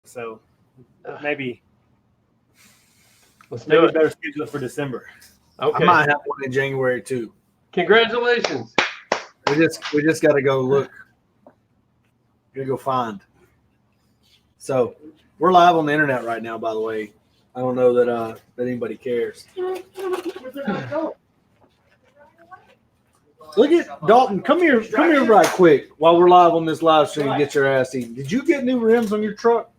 So maybe Let's do maybe it. better schedule it for December. Okay. I might have one in January too. Congratulations. We just got to go look. Gotta go find. So we're live on the internet right now. By the way, I don't know that anybody cares. Look at Dalton. Come here right quick while we're live on this live stream. Get your ass eaten. Did you get new rims on your truck?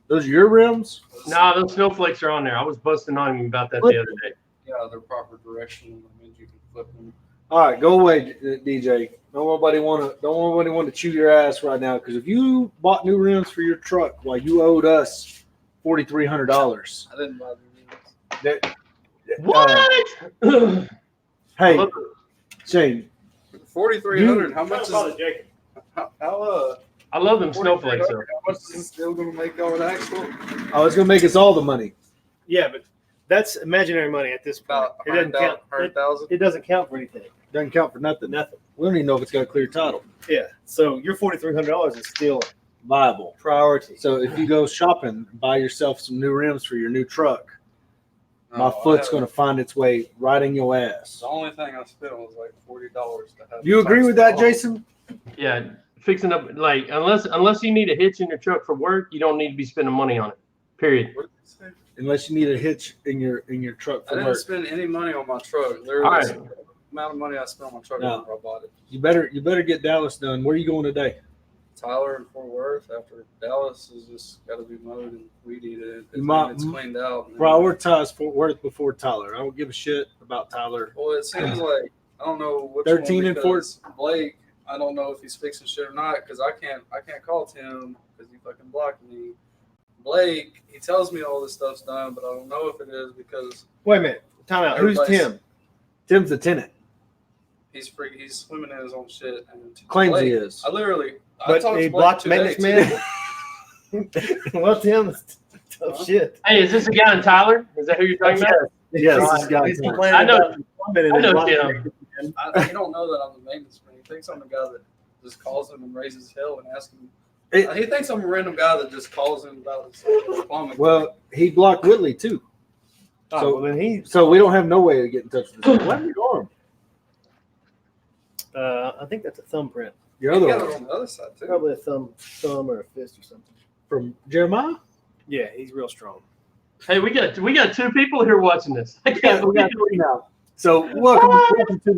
Those are your rims? No, those snowflakes are on there. I was busting on him about that the other day. Yeah, they're proper direction. That means you can flip them. All right, go away, DJ. Don't nobody want to chew your ass right now. Because if you bought new rims for your truck, while you owed us $4,300. I didn't buy the rims. What? Hey, Shane. 4,300. How much is Jacob. how I love them snowflakes, though. How much is it still going to make on actual? Oh, it's gonna make us all the money. Yeah, but that's imaginary money at this point. About It doesn't count. 100,000. It doesn't count for anything. Doesn't count for nothing. Nothing. We don't even know if it's got a clear title. Yeah. So your $4,300 is still Viable. priority. So if you go shopping, buy yourself some new rims for your new truck, my No, foot's I gonna find its way right in your ass. The only thing I spent was like $40 to have. You agree with that, Jason? Yeah, fixing up like unless you need a hitch in your truck for work, you don't need to be spending money on it. Period. What did you say? Unless you need a hitch in your truck I for didn't work. spend any money on my truck. Literally, All right. the amount of money I spent on my truck No. before I bought it. You better get Dallas done. Where are you going today? Tyler and Fort Worth. After Dallas is just got to be mowed and weed eated. You might- It's cleaned out. and then- Prioritize Fort Worth before Tyler. I don't give a shit about Tyler. Well, it seems like I don't know which 13 one, and because Blake. I don't know if he's fixing shit or not because I can't call Tim because he fucking blocked me. Blake, he tells me all this stuff's done, but I don't know if it is because Wait a minute. Time out. Who's Everybody's- Tim? Tim's the tenant. he's swimming in his own shit and Claims Blake, he is. I literally I But talked he to Blake blocked today, maintenance man. Well, Tim is tough shit. Hey, is this a guy in Tyler? Is that who you're talking about? Yes, He's this guy. he's Tim. complaining I know- about plumbing and I know block Tim. maintenance man. He don't know that I'm the maintenance man. He thinks I'm the guy that just calls him and raises hell and asks him. It- He thinks I'm a random guy that just calls him about his plumbing. Well, he blocked Whitley too. Oh, So- well, then he. So we don't have no way to get in touch with this guy. Let me go him. I think that's a thumbprint. Your he other got it one on the other side too. Probably a thumb or a fist or something. from Jeremiah. Yeah, he's real strong. Hey, we got two people here watching this. I Yeah, can't we believe got three now. So welcome to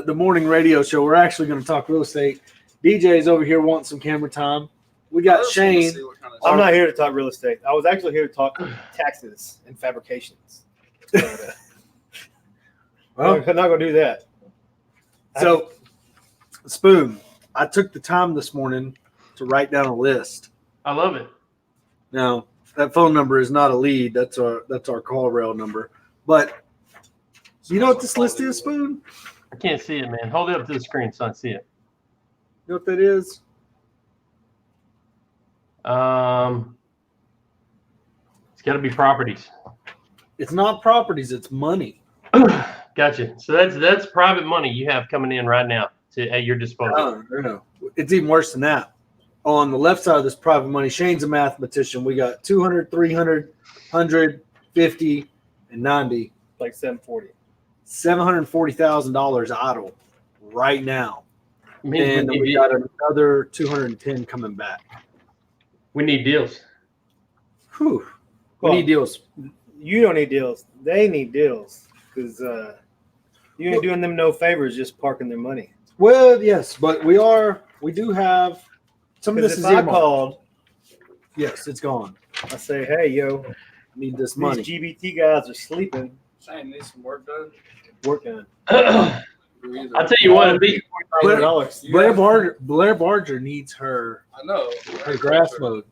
the morning radio show. We're actually going to talk real estate. DJ's over here wanting some camera time. We I got just wanna Shane. see what kind of I'm not here to talk real estate. I was actually here to talk taxes and fabrications. But, Well, I'm not going to do that. so Spoon, I took the time this morning to write down a list. I love it. Now that phone number is not a lead. That's our call rail number. But you know what this list is, Spoon? I can't see it, man. Hold it up to the screen so I can see it. You know what that is? It's got to be properties. It's not properties. It's money. Gotcha. So that's private money you have coming in right now at your disposal. No. It's even worse than that. On the left side of this private money, Shane's a mathematician. We got 200, 300, 100, 50, and 90. Like 740. $740,000 idle right now. Means And we got another 210 coming back. we need deals. Whew. We Well, need deals. You don't need deals. They need deals because you ain't doing them no favors just parking their money. Well, yes, but we do have some of this Because is if I earmarked. called, Yes, it's gone. I say, hey, yo, I need this these money. GBT guys are sleeping. Shane needs some work done. Working. I'll Or either. tell you what, it'd be $1,000. Blair Barger needs her I know. grass mowed.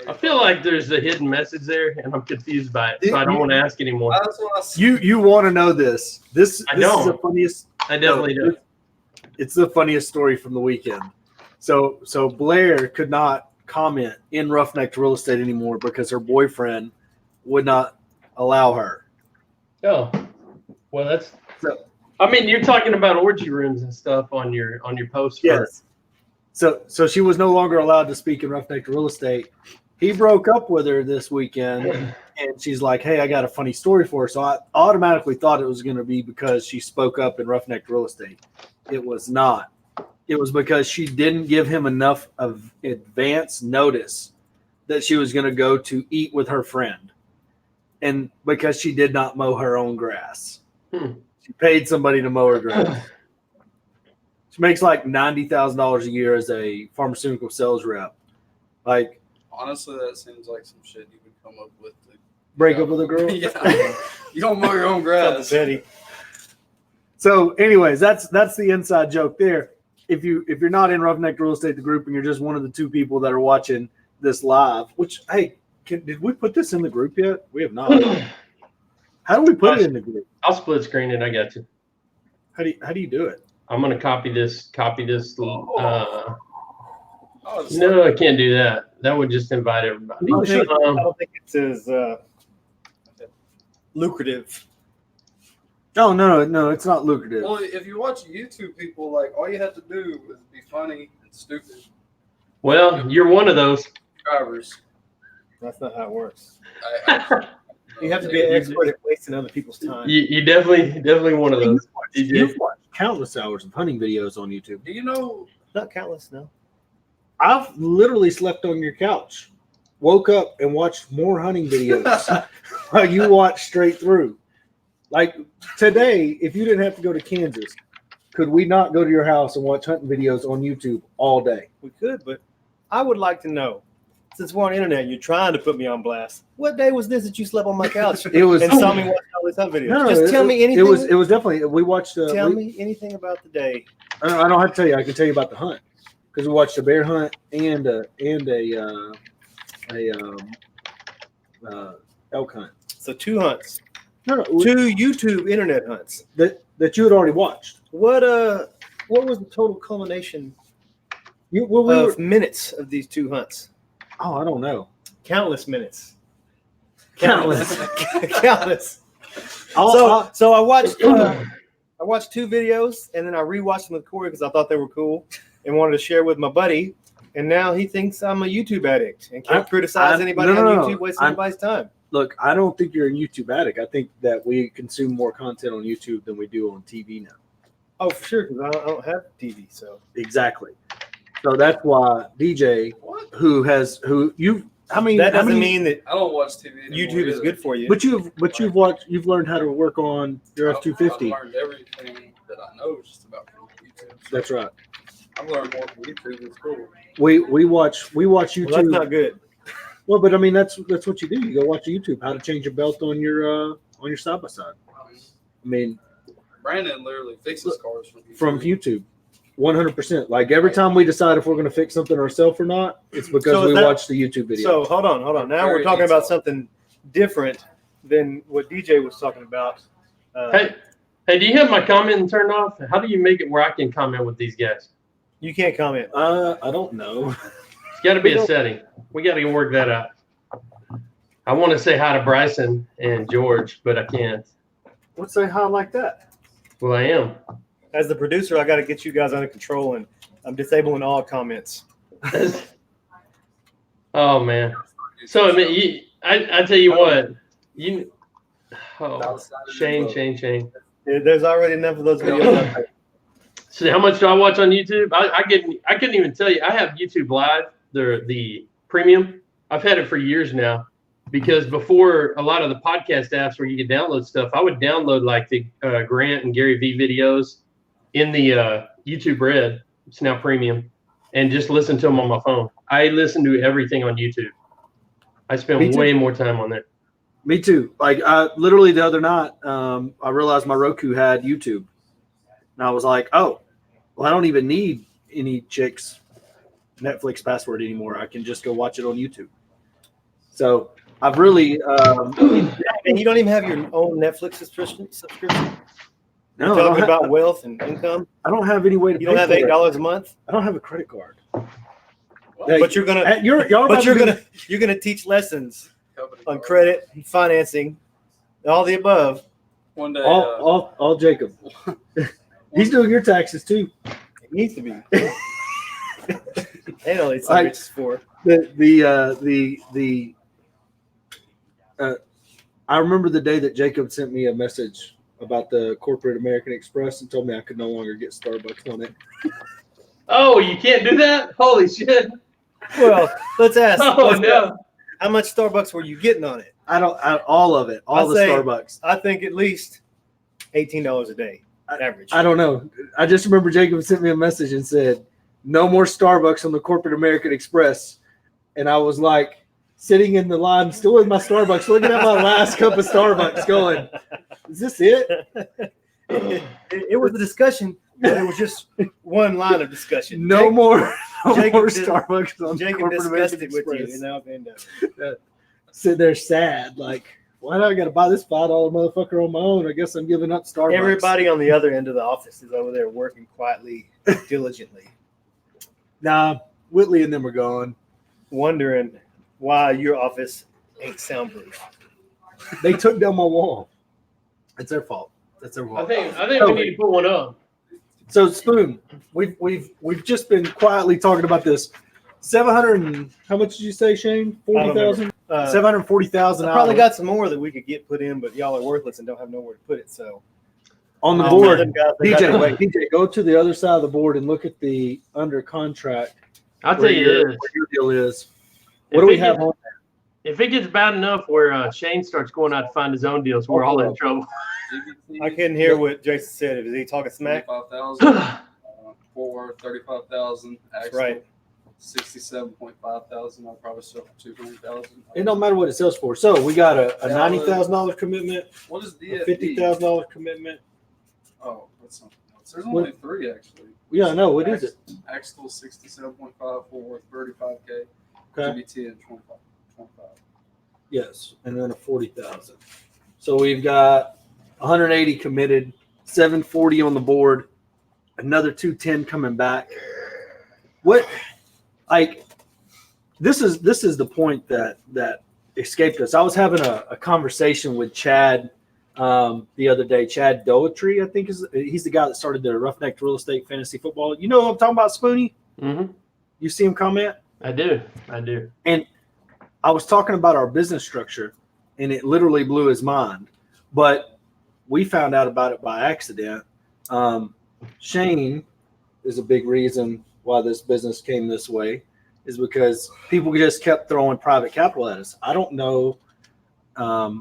I feel like there's a hidden message there, and I'm confused by it, so I don't want to ask anymore. That's what I said. You want to know this? This I is don't. the funniest. I definitely no, do. It's the funniest story from the weekend. So Blair could not comment in Roughneck Real Estate anymore because her boyfriend would not allow her. Oh, well, that's. So- I mean, you're talking about orgy rooms and stuff on your post. Yes. So she was no longer allowed to speak in Roughneck Real Estate, he broke up with her this weekend, and she's like, "Hey, I got a funny story for her." So I automatically thought it was going to be because she spoke up in Roughneck Real Estate. It was not. It was because she didn't give him enough of advance notice that she was going to go to eat with her friend, and because she did not mow her own grass. She paid somebody to mow her grass. She makes like $90,000 a year as a pharmaceutical sales rep. Like, Honestly, that seems like some shit you would come up with. To break up with a girl. Yeah. You don't mow your own grass. Petty. So, anyways, that's the inside joke there. If you're not in Roughneck Real Estate, the group, and you're just one of the two people that are watching this live, which, hey, did we put this in the group yet? We have not. How do we put it in the group? I'll split screen it. I got you. How do you do it? I'm gonna copy this. Oh, it's No, like- I can't do that. That would just invite everybody. Oh, shit. I don't think it's as lucrative. Oh no, it's not lucrative. Well, if you watch YouTube people, like all you have to do is be funny and stupid. Well, you're one of those. Drivers. That's not how it works. I, You have to be an expert at wasting other people's time. You definitely one of those. You've watched countless hours of hunting videos on YouTube. do you know? Not countless, no. I've literally slept on your couch, woke up and watched more hunting videos while you watched straight through. Like today, if you didn't have to go to Kansas, could we not go to your house and watch hunting videos on YouTube all day? We could, but I would like to know, since we're on the internet, you're trying to put me on blast. What day was this that you slept on my couch It was and saw me watch all these hunt videos? No, Just tell me anything. It was definitely we watched. Tell me anything about the day. I don't have to tell you. I can tell you about the hunt because we watched a bear hunt and a elk hunt. So 2 hunts, No, 2 YouTube internet hunts. that you had already watched. What was the total culmination Well, of minutes of these 2 hunts? I don't know. Countless minutes. Countless. Countless. So I watched 2 videos and then I rewatched them with Corey because I thought they were cool and wanted to share with my buddy. And now he thinks I'm a YouTube addict and can't criticize anybody on YouTube wasting anybody's time. Look, I don't think you're a YouTube addict. I think that we consume more content on YouTube than we do on TV now. Oh, for sure, because I don't have TV. So Exactly. So that's why DJ, What? that doesn't mean that I don't watch TV. anymore YouTube is either. good for you. But you've learned how to work on your I've F-250. learned everything that I know just about from YouTube. That's right. I've learned more from YouTube. It's cool. We watch YouTube. Well, that's not good. Well, but I mean that's what you do. You go watch YouTube how to change your belt on your side by side. I mean Brandon literally fixes cars from YouTube. 100%. Like every time we decide if we're going to fix something ourselves or not, it's because So is we that- watch the YouTube video. So hold on. Now Very we're talking about detailed. something different than what DJ was talking about. Hey, do you have my comment turned off? How do you make it where I can comment with these guys? You can't comment. I don't know. It's got to be a setting. We got to work that out. I want to say hi to Bryson and George, but I can't. Let's say hi like that. Well, I am. As the producer, I got to get you guys under control, and I'm disabling all comments. Oh man. So I mean, I tell you what, Shane. There's already enough of those videos out there. So how much do I watch on YouTube? I couldn't even tell you. I have YouTube Live, the premium. I've had it for years now because before a lot of the podcast apps where you could download stuff, I would download like the Grant and Gary V videos in the YouTube Red. It's now premium, and just listen to them on my phone. I listen to everything on YouTube. I spend way more time on there. Me too. Like I literally the other night, I realized my Roku had YouTube, and I was like, "Oh, well, I don't even need any chick's Netflix password anymore. I can just go watch it on YouTube." So I've really And you don't even have your own Netflix subscription. no, You're talking about wealth and income. I don't have any way to. You don't pay have for it. $8 a month, I don't have a credit card. but you're gonna you're gonna teach lessons on credit, financing, all the above. One day, all Jacob. He's doing your taxes too. It needs to be. They know it's Like- riches for. I remember the day that Jacob sent me a message about the corporate American Express and told me I could no longer get Starbucks on it. Oh, you can't do that? Holy shit! Well, let's ask. Oh no! How much Starbucks were you getting on it? All of it, all I'd the say- Starbucks. I think at least $18 a day average. I don't know. I just remember Jacob sent me a message and said, "No more Starbucks on the corporate American Express," and I was like, sitting in the line, still with my Starbucks, looking at my last cup of Starbucks, going, "Is this it?" It was a discussion, but it was just one line of discussion. No more Jacob did- Starbucks on Jacob corporate discussed American it with you, Express. and now and Sit there sad, like, why do I got to buy this $5 motherfucker on my own? I guess I'm giving up Starbucks. everybody on the other end of the office is over there working quietly, diligently, Nah, Whitley and them are gone. wondering why your office ain't soundproof. They took down my wall. It's their fault. That's their I fault. think we need to put one up. So Spoon, we've just been quietly talking about this. 700 and how much did you say, Shane? 40,000? 740,000. I probably got some more that we could get put in, but y'all are worthless and don't have nowhere to put it. So on the Oh, board. them guys, they got to wait. DJ, go to the other side of the board and look at the under contract. I'll tell where you your, this: where your deal is. If What do we it have gets- on? if it gets bad enough where Shane starts going out to find his own deals, we're all in trouble. I couldn't hear what Jason said. Is he talking smack? 25,000 for 35,000. That's right. 67.5 thousand. I'll probably sell for 200,000. It don't matter what it sells for. So we got a $90,000 commitment, What is a DFD? $50,000 commitment. Oh, that's something else. There's only three actually. Yeah, I know. What is it? Axel 67.5 for 35K. Okay. GBT and 25. Yes, and then a 40,000. So we've got 180 committed, 740 on the board, another 210 coming back. What, like, this is the point that escaped us. I was having a conversation with Chad the other day. Chad Doetry, I think he's the guy that started the Roughneck Real Estate Fantasy Football. You know what I'm talking about, Spoonie? Mm-hmm. You see him comment? I do. And I was talking about our business structure, and it literally blew his mind. But we found out about it by accident. Shane is a big reason why this business came this way, is because people just kept throwing private capital at us. I don't know. I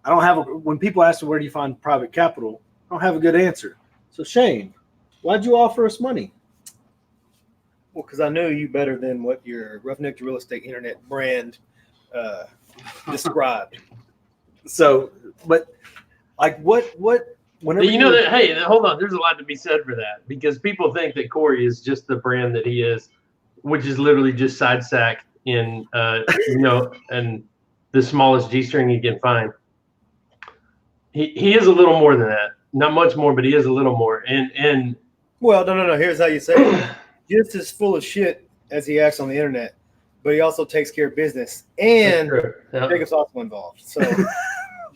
don't have when people ask me, where do you find private capital? I don't have a good answer. So Shane, why'd you offer us money? Well, because I know you better than what your Roughneck Real Estate Internet brand described. So, but like whenever You know that. Hey, hold on. There's a lot to be said for that, because people think that Corey is just the brand that he is, which is literally just side sack in and the smallest G string you can find. He is a little more than that. Not much more, but he is a little more. And Well, no. Here's how you say it. Just as full of shit as he acts on the internet, but he also takes care of business, and yeah. Jacob's also involved. So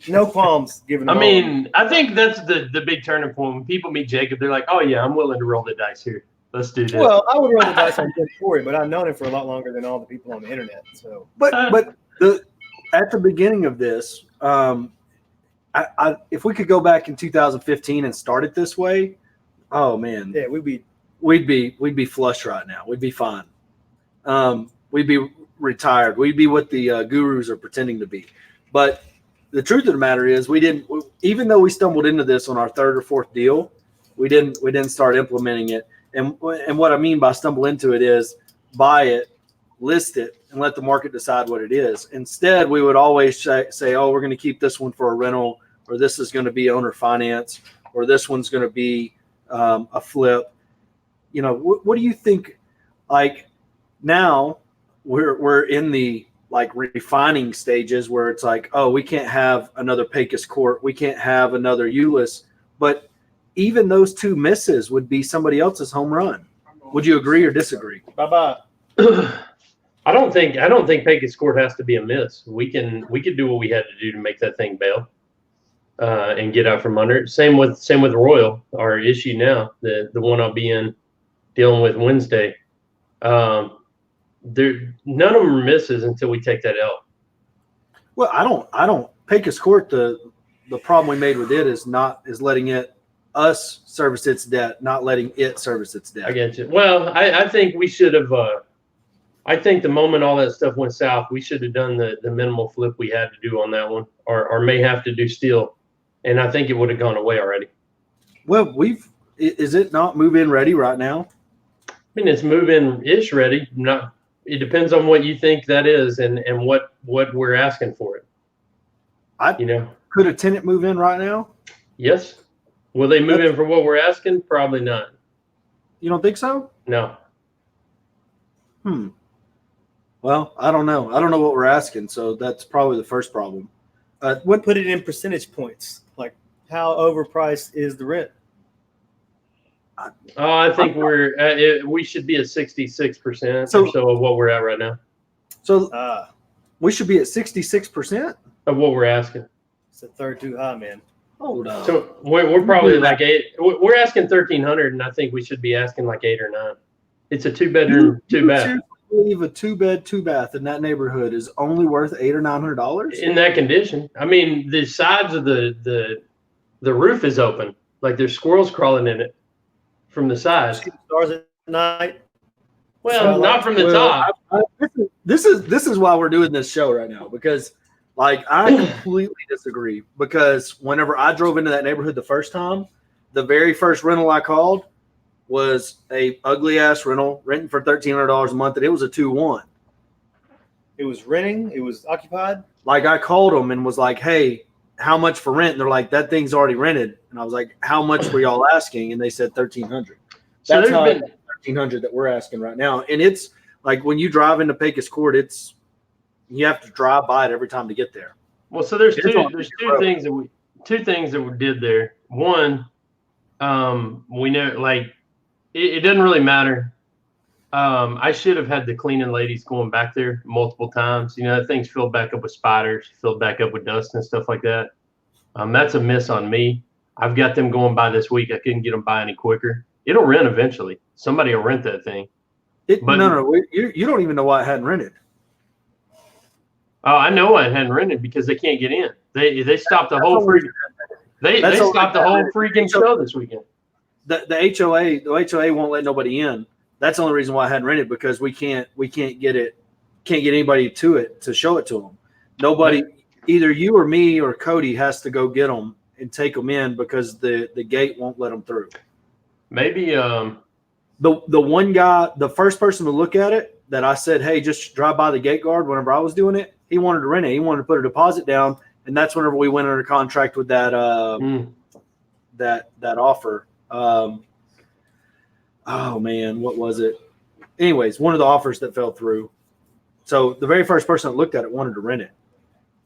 no qualms giving. I mean, I think that's the big turning point. When people meet Jacob, they're like, "Oh yeah, I'm willing to roll the dice here. Let's do this." Well, I would roll the dice on Corey, but I've known him for a lot longer than all the people on the internet. So, But at the beginning of this, if we could go back in 2015 and start it this way, oh man, yeah, we'd be flush right now. We'd be fine. We'd be retired. We'd be what the gurus are pretending to be. But the truth of the matter is, we didn't. Even though we stumbled into this on our third or fourth deal, we didn't start implementing it. And what I mean by stumble into it is buy it, list it, and let the market decide what it is. Instead, we would always say, "Oh, we're going to keep this one for a rental, or this is going to be owner finance, or this one's going to be a flip." You know, what do you think? Like now, we're in the like refining stages where it's like, oh, we can't have another Pecos Court, we can't have another Euless, but even those two misses would be somebody else's home run. Would you agree or disagree? bye. I don't think Pecos Court has to be a miss. We could do what we had to do to make that thing bail and get out from under it. Same with Royal, our issue now, the one I'll be in dealing with Wednesday. none of them are misses until we take that L. Well, I don't Pecos Court. The problem we made with it is letting us service its debt, not letting it service its debt. I get you. Well, I think we should have. I think the moment all that stuff went south, we should have done the minimal flip we had to do on that one, or may have to do still, and I think it would have gone away already. Well, is it not move-in ready right now? I mean, it's move-in-ish ready. Not. It depends on what you think that is, and what we're asking for it. Could a tenant move in right now? Yes. Will they move in for what we're asking? Probably not. You don't think so? No. Well, I don't know. I don't know what we're asking, so that's probably the first problem. What put it in percentage points? Like, how overpriced is the rent? I think we should be at 66% or so of what we're at right now. So we should be at 66% of what we're asking. It's a third too high, man. Hold on. So we're probably like 8. We're asking 1,300, and I think we should be asking like 8 or 9. It's a 2-bedroom, 2-bath. I believe a 2-bed, 2-bath in that neighborhood is only worth $800 or $900 in that condition. I mean, the sides of the roof is open, like there's squirrels crawling in it from the sides. Stars at night. Well, not from the top. This is why we're doing this show right now, because like I completely disagree. Because whenever I drove into that neighborhood the first time, the very first rental I called was a ugly ass rental, renting for $1,300 a month, and it was a 2-1. It was renting. It was occupied. Like I called them and was like, "Hey, how much for rent?" And they're like, "That thing's already rented." And I was like, "How much were y'all asking?" And they said $1,300. So That's not $1,300 that we're asking right now. And it's like when you drive into Pecos Court, you have to drive by it every time to get there. Well, so there's two things that we did there. One, we know like it doesn't really matter. I should have had the cleaning ladies going back there multiple times. That thing's filled back up with spiders, filled back up with dust and stuff like that. That's a miss on me. I've got them going by this week. I couldn't get them by any quicker. It'll rent eventually. Somebody will rent that thing. No, you don't even know why it hadn't rented. Oh, I know why it hadn't rented, because they can't get in. They stopped the whole freaking. They stopped the whole freaking show this weekend. The HOA won't let nobody in. That's the only reason why I hadn't rented, because we can't get anybody to show it to them. Nobody, either you or me or Cody has to go get them and take them in, because the gate won't let them through. Maybe the one guy, the first person to look at it, that I said, "Hey, just drive by the gate guard," whenever I was doing it, he wanted to rent it. He wanted to put a deposit down, and that's whenever we went under contract with that that offer. Oh man, what was it? Anyways, one of the offers that fell through. So the very first person that looked at it wanted to rent it.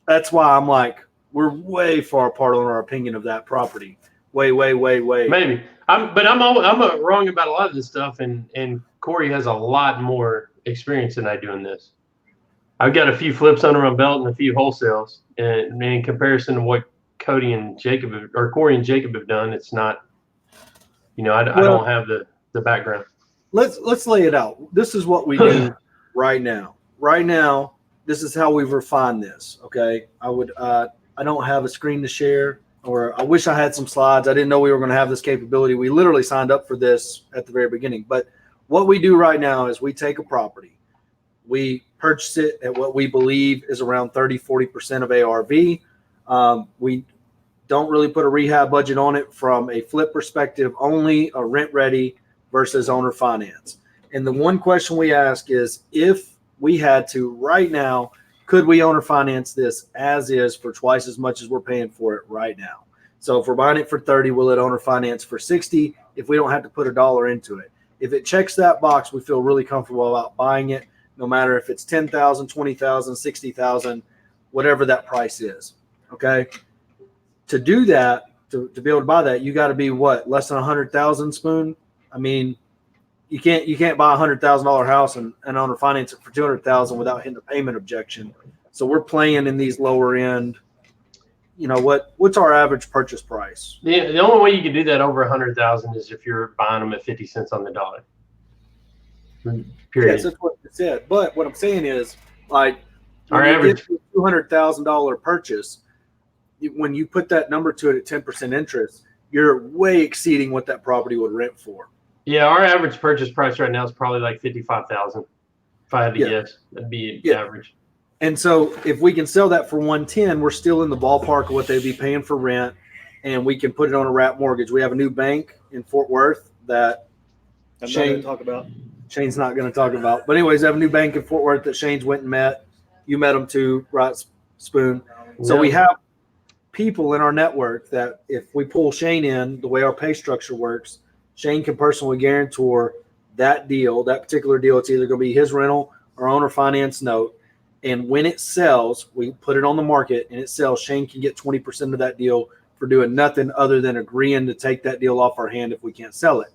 That's why I'm like, we're way far apart on our opinion of that property. Way. Maybe. I'm wrong about a lot of this stuff, and Corey has a lot more experience than I do in this. I've got a few flips under my belt and a few wholesales, and in comparison to what Corey and Jacob have done, it's not. I don't have the background. Let's lay it out. This is what we do right now. Right now, this is how we've refined this. Okay, I don't have a screen to share, or I wish I had some slides. I didn't know we were going to have this capability. We literally signed up for this at the very beginning. But what we do right now is we take a property, we purchase it at what we believe is around 30-40% of ARV. We don't really put a rehab budget on it from a flip perspective, only a rent ready versus owner finance. And the one question we ask is, if we had to right now, could we owner finance this as is for twice as much as we're paying for it right now? So if we're buying it for 30, we'll let owner finance for 60 if we don't have to put $1 into it. If it checks that box, we feel really comfortable about buying it, no matter if it's $10,000, $20,000, $60,000, whatever that price is. Okay. To do that, to be able to buy that, you got to be less than 100,000 Spoon. I mean, you can't buy a $100,000 house and owner finance it for 200,000 without hitting the payment objection. So we're playing in these lower end. What's our average purchase price? The only way you can do that over 100,000 is if you're buying them at 50 cents on the dollar. Period. Yes, it's it. But what I'm saying is, like, Our when you average- get a $200,000 purchase, when you put that number to it at 10% interest, you're way exceeding what that property would rent for. Yeah, our average purchase price right now is probably like 55,000. If I had to Yeah. guess, that'd be Yeah. average. And so if we can sell that for 110, we're still in the ballpark of what they'd be paying for rent, and we can put it on a wrap mortgage. We have a new bank in Fort Worth that I'm not going to talk about. Shane's not going to talk about. But anyways, I have a new bank in Fort Worth that Shane's went and met. You met them too, right, Spoon? So we have people in our network that if we pull Shane in, the way our pay structure works, Shane can personally guarantor that deal, that particular deal. It's either going to be his rental or owner finance note. And when it sells, we put it on the market and it sells, Shane can get 20% of that deal for doing nothing other than agreeing to take that deal off our hand if we can't sell it.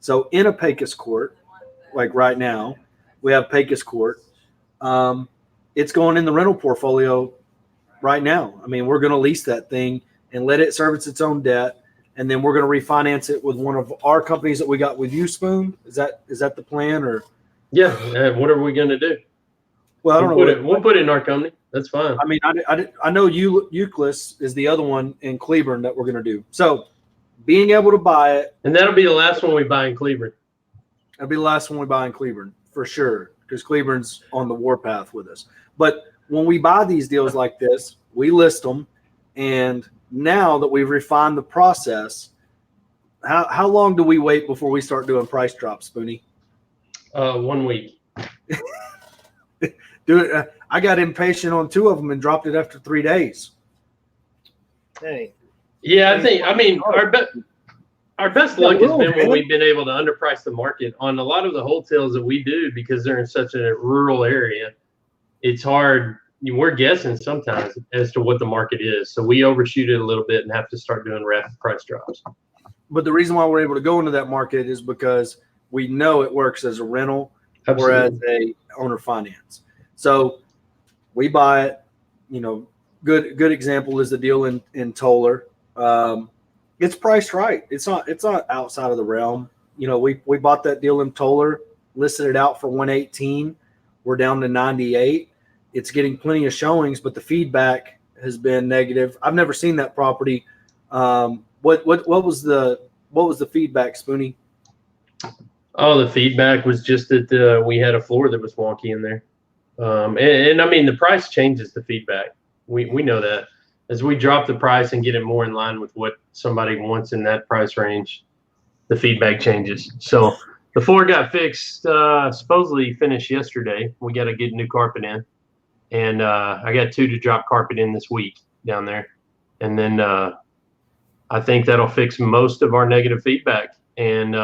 So in a Pecos court, like right now, we have Pecos court. It's going in the rental portfolio right now. I mean, we're going to lease that thing and let it service its own debt. And then we're going to refinance it with one of our companies that we got with you, Spoon. Is that the plan? Or Yeah. What are we going to do? well, I don't know. We'll put it in our company. That's fine. I mean, I know Euclid is the other one in Cleburne that we're going to do. So being able to buy it, And that'll be the last one we buy in Cleveland. that'll be the last one we buy in Cleburne for sure, because Cleburne's on the warpath with us. But when we buy these deals like this, we list them, and now that we've refined the process, how long do we wait before we start doing price drops, Spoonie? 1 week. Dude, I got impatient on 2 of them and dropped it after 3 days. Hey, Yeah, I mean, our best luck has been when we've been able to underprice the market on a lot of the wholetails that we do, because they're in such a rural area. It's hard. We're guessing sometimes as to what the market is. So we overshoot it a little bit and have to start doing rapid price drops. But the reason why we're able to go into that market is because we know it works as a rental Absolutely. or as a owner finance. So we buy it. You know, good example is the deal in Toller. It's priced right. It's not outside of the realm. You know, we bought that deal in Toller, listed it out for 118. We're down to 98. It's getting plenty of showings, but the feedback has been negative. I've never seen that property. What was the feedback, Spoonie? Oh, the feedback was just that we had a floor that was wonky in there. And I mean, the price changes the feedback. We know that. As we drop the price and get it more in line with what somebody wants in that price range, the feedback changes. So the floor got fixed, supposedly finished yesterday. We got to get new carpet in. And I got 2 to drop carpet in this week down there. And then I think that'll fix most of our negative feedback. And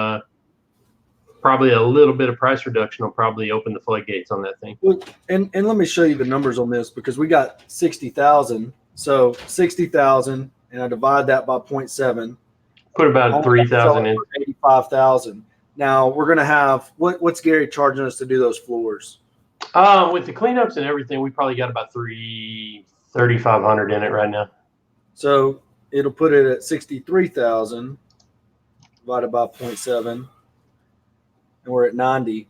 probably a little bit of price reduction will probably open the floodgates on that thing. And let me show you the numbers on this, because we got 60,000. So 60,000, and I divide that by 0.7. Put about 3,000 in. 85,000. Now we're gonna have what's Gary charging us to do those floors? With the cleanups and everything, we probably got about 3,500 in it right now. So it'll put it at 63,000 divided by 0.7, and we're at 90.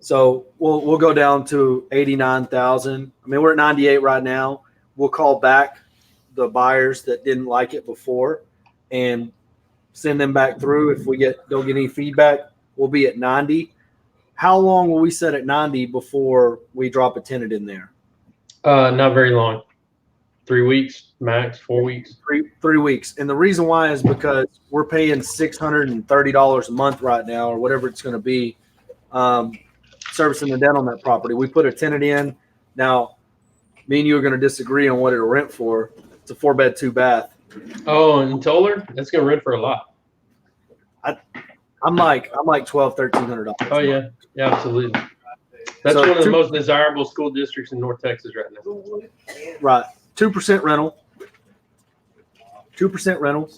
So we'll go down to 89,000. I mean, we're at 98 right now. We'll call back the buyers that didn't like it before and send them back through. If we don't get any feedback, we'll be at 90. How long will we set at 90 before we drop a tenant in there? Not very long. 3 weeks max, 4 weeks. Three weeks. And the reason why is because we're paying $630 a month right now, or whatever it's going to be, servicing the debt on that property. We put a tenant in. Now, me and you are going to disagree on what it'll rent for. It's a 4-bed, 2-bath. Oh, and Toller, that's gonna rent for a lot. I'm like $1,200-$1,300. Oh yeah, absolutely. That's So one of the most desirable school districts in North Texas right now. Right. 2% rental. 2% rental.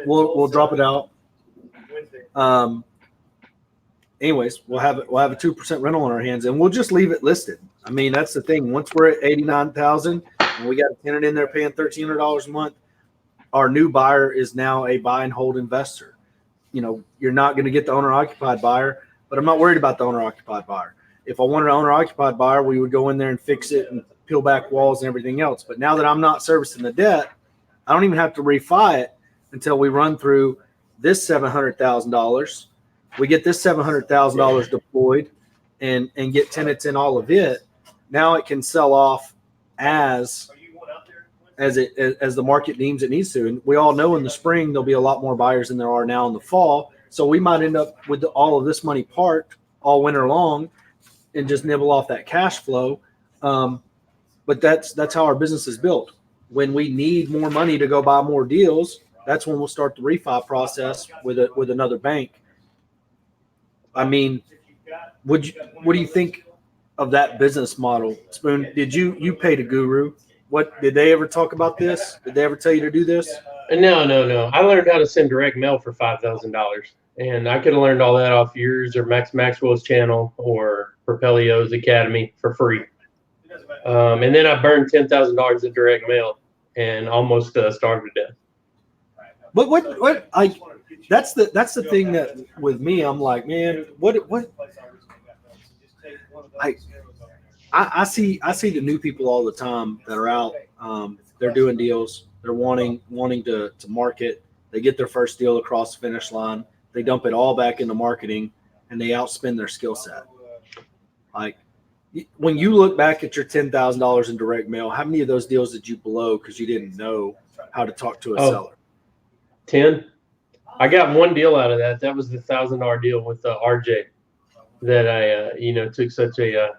We'll drop it out. Anyways, we'll have a 2% rental on our hands, and we'll just leave it listed. I mean, that's the thing. Once we're at 89,000 and we got a tenant in there paying $1,300 a month, our new buyer is now a buy and hold investor. You know, you're not going to get the owner occupied buyer, but I'm not worried about the owner occupied buyer. If I wanted an owner-occupied buyer, we would go in there and fix it and peel back walls and everything else. But now that I'm not servicing the debt, I don't even have to refi it until we run through this $700,000. We get this $700,000 deployed and get tenants in all of it. Now it can sell off as the market deems it needs to. And we all know in the spring there'll be a lot more buyers than there are now in the fall. So we might end up with all of this money parked all winter long and just nibble off that cash flow. But that's how our business is built. When we need more money to go buy more deals, that's when we'll start the refi process with another bank. I mean, what do you think of that business model? Spoon, did you paid a guru? What did they ever talk about this? Did they ever tell you to do this? No. I learned how to send direct mail for $5,000, and I could have learned all that off yours or Max Maxwell's channel or Propelio's Academy for free. And then I burned $10,000 in direct mail and almost starved to death. But what that's the thing that with me, I'm like, man, what I see the new people all the time that are out. They're doing deals. They're wanting to market. They get their first deal across the finish line. They dump it all back into marketing, and they outspend their skill set. Like when you look back at your $10,000 in direct mail, how many of those deals did you blow because you didn't know how to talk to a seller? 10. I got one deal out of that. That was the $1,000 deal with RJ that I took such a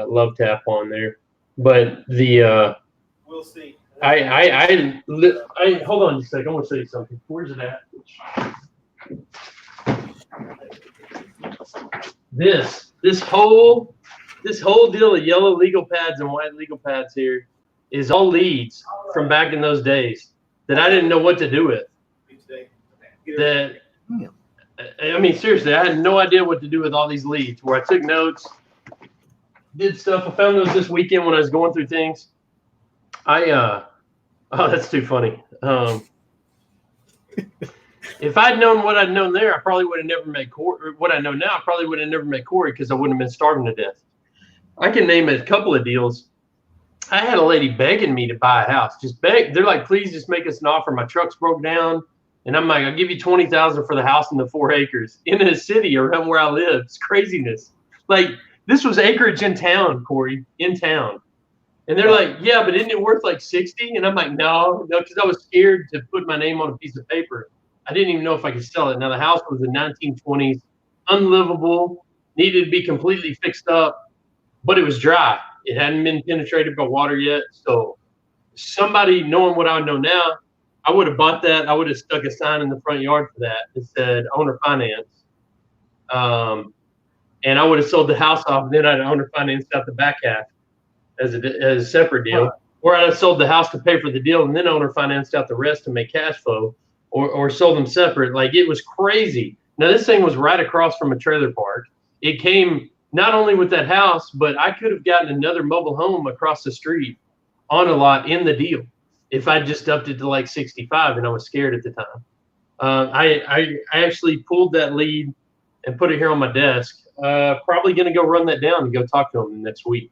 love tap on there. But We'll see. I hold on just a second. I want to show you something. Where's it at? This whole deal of yellow legal pads and white legal pads here is all leads from back in those days that I didn't know what to do with. I mean, seriously, I had no idea what to do with all these leads. Where I took notes, did stuff. I found those this weekend when I was going through things. That's too funny. If I'd known what I'd known there, I probably would have never met Corey. What I know now, I probably would have never met Corey because I wouldn't have been starving to death. I can name a couple of deals. I had a lady begging me to buy a house. Just beg. They're like, please just make us an offer. My truck's broke down. And I'm like, I'll give you $20,000 for the house in the 4 acres in a city around where I live. It's craziness. Like, this was acreage in town, Corey, in town. And they're like, yeah, but isn't it worth like 60? And I'm like, no, because I was scared to put my name on a piece of paper. I didn't even know if I could sell it. Now, the house was the 1920s, unlivable, needed to be completely fixed up, but it was dry. It hadn't been penetrated by water yet. So somebody knowing what I know now, I would have bought that. I would have stuck a sign in the front yard for that that said owner finance. And I would have sold the house off. And then I'd owner financed out the back half as a separate deal. Or I'd have sold the house to pay for the deal and then owner financed out the rest to make cash flow or sold them separate. Like, it was crazy. Now, this thing was right across from a trailer park. It came not only with that house, but I could have gotten another mobile home across the street on a lot in the deal if I just upped it to like 65 and I was scared at the time. I actually pulled that lead and put it here on my desk. Probably going to go run that down and go talk to him next week.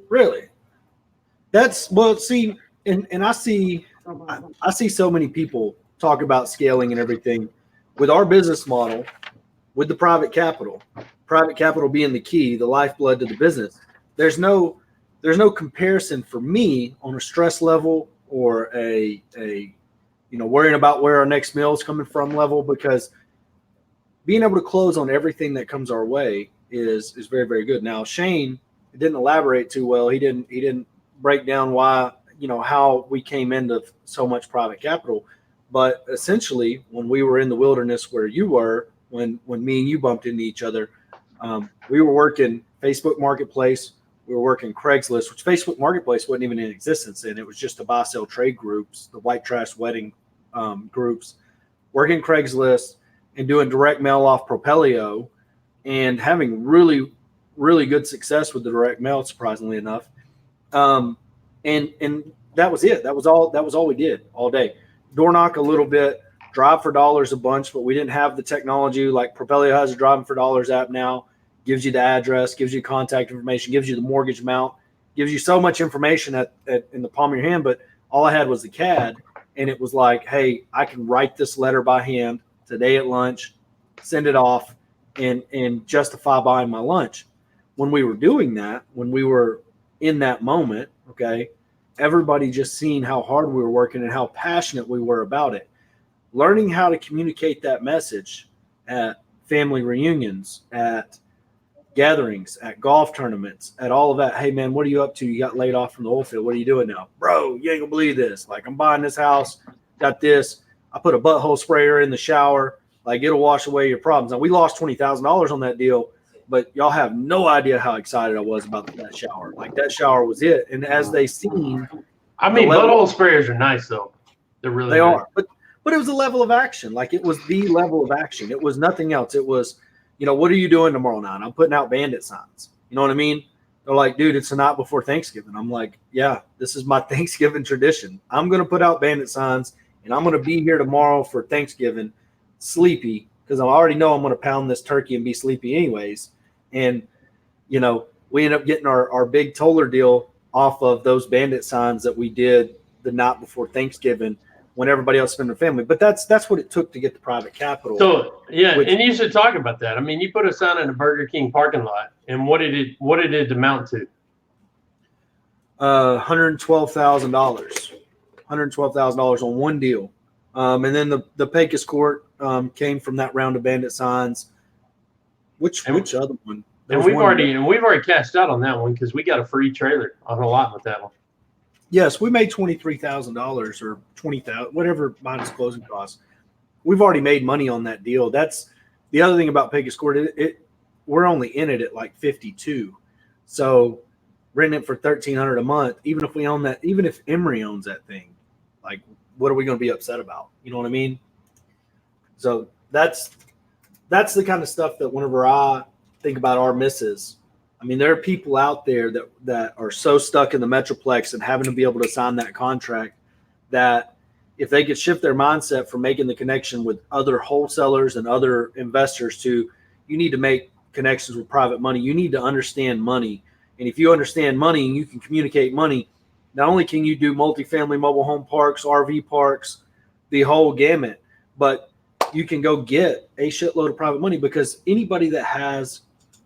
Really? See, and I see so many people talk about scaling and everything with our business model, with the private capital being the key, the lifeblood to the business. There's no comparison for me on a stress level or a worrying about where our next meal is coming from level, because being able to close on everything that comes our way is very, very good. Now, Shane didn't elaborate too well. He didn't break down why, how we came into so much private capital. But essentially, when we were in the wilderness where you were, when me and you bumped into each other, we were working Facebook Marketplace. We were working Craigslist, which Facebook Marketplace wasn't even in existence. And it was just the buy, sell, trade groups, the white trash wedding groups, working Craigslist and doing direct mail off Propelio and having really, really good success with the direct mail, surprisingly enough. And that was it. That was all we did all day. Door knock a little bit, drive for dollars a bunch, but we didn't have the technology like Propelio has a driving for dollars app now. gives you the address, gives you contact information, gives you the mortgage amount, gives you so much information in the palm of your hand. But all I had was the CAD, and it was like, hey, I can write this letter by hand today at lunch, send it off, and justify buying my lunch. When we were doing that, when we were in that moment, okay, everybody just seeing how hard we were working and how passionate we were about it. Learning how to communicate that message at family reunions, at gatherings, at golf tournaments, at all of that. Hey man, what are you up to? You got laid off from the oil field. What are you doing now? Bro, you ain't gonna believe this. Like, I'm buying this house, got this. I put a butthole sprayer in the shower. Like, it'll wash away your problems. Now, we lost $20,000 on that deal, but y'all have no idea how excited I was about that shower. Like, that shower was it. And as they seen, I mean, butthole sprayers are nice though. They're really they nice. are. But it was a level of action. Like, it was the level of action. It was nothing else. It was, you know, what are you doing tomorrow night? I'm putting out bandit signs. You know what I mean? They're like, dude, it's the night before Thanksgiving. I'm like, yeah, this is my Thanksgiving tradition. I'm going to put out bandit signs, and I'm going to be here tomorrow for Thanksgiving sleepy, because I already know I'm going to pound this turkey and be sleepy anyways. And, you know, we end up getting our big Toller deal off of those bandit signs that we did the night before Thanksgiving, when everybody else spent their family. But that's what it took to get the private capital. So yeah, and you should talk about that. I mean, you put a sign in a Burger King parking lot, and what did it amount to? $112,000. $112,000 on one deal. And then the Pecos Court came from that round of bandit signs. Which other one? And we've already cashed out on that one because we got a free trailer on a lot with that one. Yes, we made $23,000 or $20,000, whatever minus closing costs. We've already made money on that deal. That's the other thing about Pecos Court. We're only in it at like 52, so renting it for $1,300 a month. Even if we own that, even if Emory owns that thing, like, what are we going to be upset about? You know what I mean? So that's the kind of stuff that whenever I think about our misses. I mean, there are people out there that are so stuck in the Metroplex and having to be able to sign that contract that if they could shift their mindset from making the connection with other wholesalers and other investors to, you need to make connections with private money. You need to understand money. And if you understand money and you can communicate money, not only can you do multifamily mobile home parks, RV parks, the whole gamut, but you can go get a shitload of private money, because anybody that has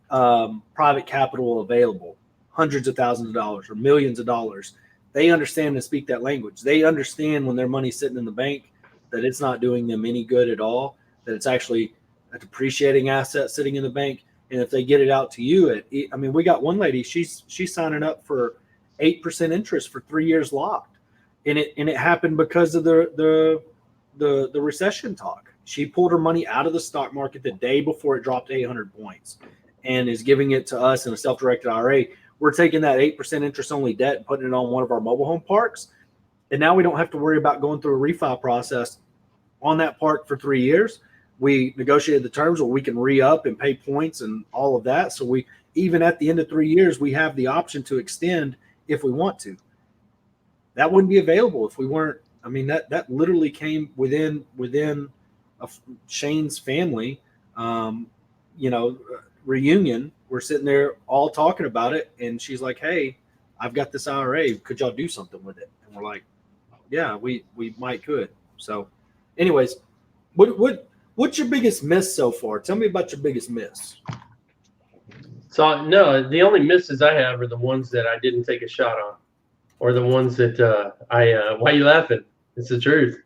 private capital available, hundreds of thousands of dollars or millions of dollars, they understand and speak that language. They understand when their money's sitting in the bank that it's not doing them any good at all, that it's actually a depreciating asset sitting in the bank. And if they get it out to you, I mean, we got one lady, she's signing up for 8% interest for 3 years locked. And it happened because of the recession talk. She pulled her money out of the stock market the day before it dropped 800 points and is giving it to us in a self-directed IRA. We're taking that 8% interest only debt and putting it on one of our mobile home parks. And now we don't have to worry about going through a refi process on that park for 3 years. We negotiated the terms where we can re-up and pay points and all of that. So we, even at the end of 3 years, we have the option to extend if we want to. That wouldn't be available if we weren't. I mean, that literally came within Shane's family, reunion. We're sitting there all talking about it, and she's like, "Hey, I've got this IRA. Could y'all do something with it?" And we're like, "Yeah, we could." So, anyways, what's your biggest miss so far? Tell me about your biggest miss. So no, the only misses I have are the ones that I didn't take a shot on, or the ones that why are you laughing? It's the truth.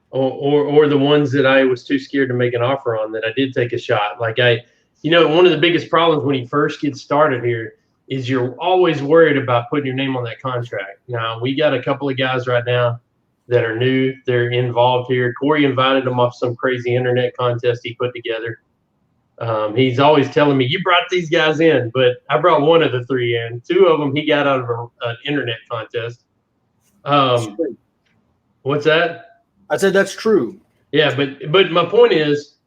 Or the ones that I was too scared to make an offer on that I did take a shot. Like one of the biggest problems when you first get started here is you're always worried about putting your name on that contract. Now, we got a couple of guys right now that are new. They're involved here. Corey invited them off some crazy internet contest he put together. He's always telling me, you brought these guys in, but I brought one of the three in. Two of them he got out of an internet contest. What's that? I said that's true. Yeah, but my point is,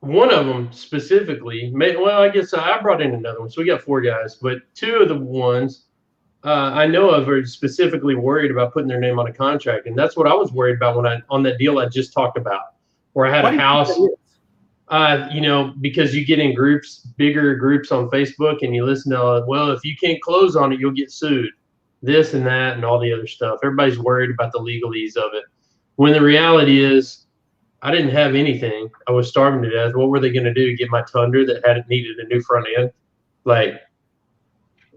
one of them specifically, I guess I brought in another one, so we got four guys. But two of the ones I know of are specifically worried about putting their name on a contract, and that's what I was worried about on that deal I just talked about, where I had a house. Because you get in groups, bigger groups on Facebook, and you listen to, well, if you can't close on it, you'll get sued, this and that, and all the other stuff. Everybody's worried about the legalese of it. When the reality is, I didn't have anything. I was starving to death. What were they going to do to get my Tundra that needed a new front end? Like,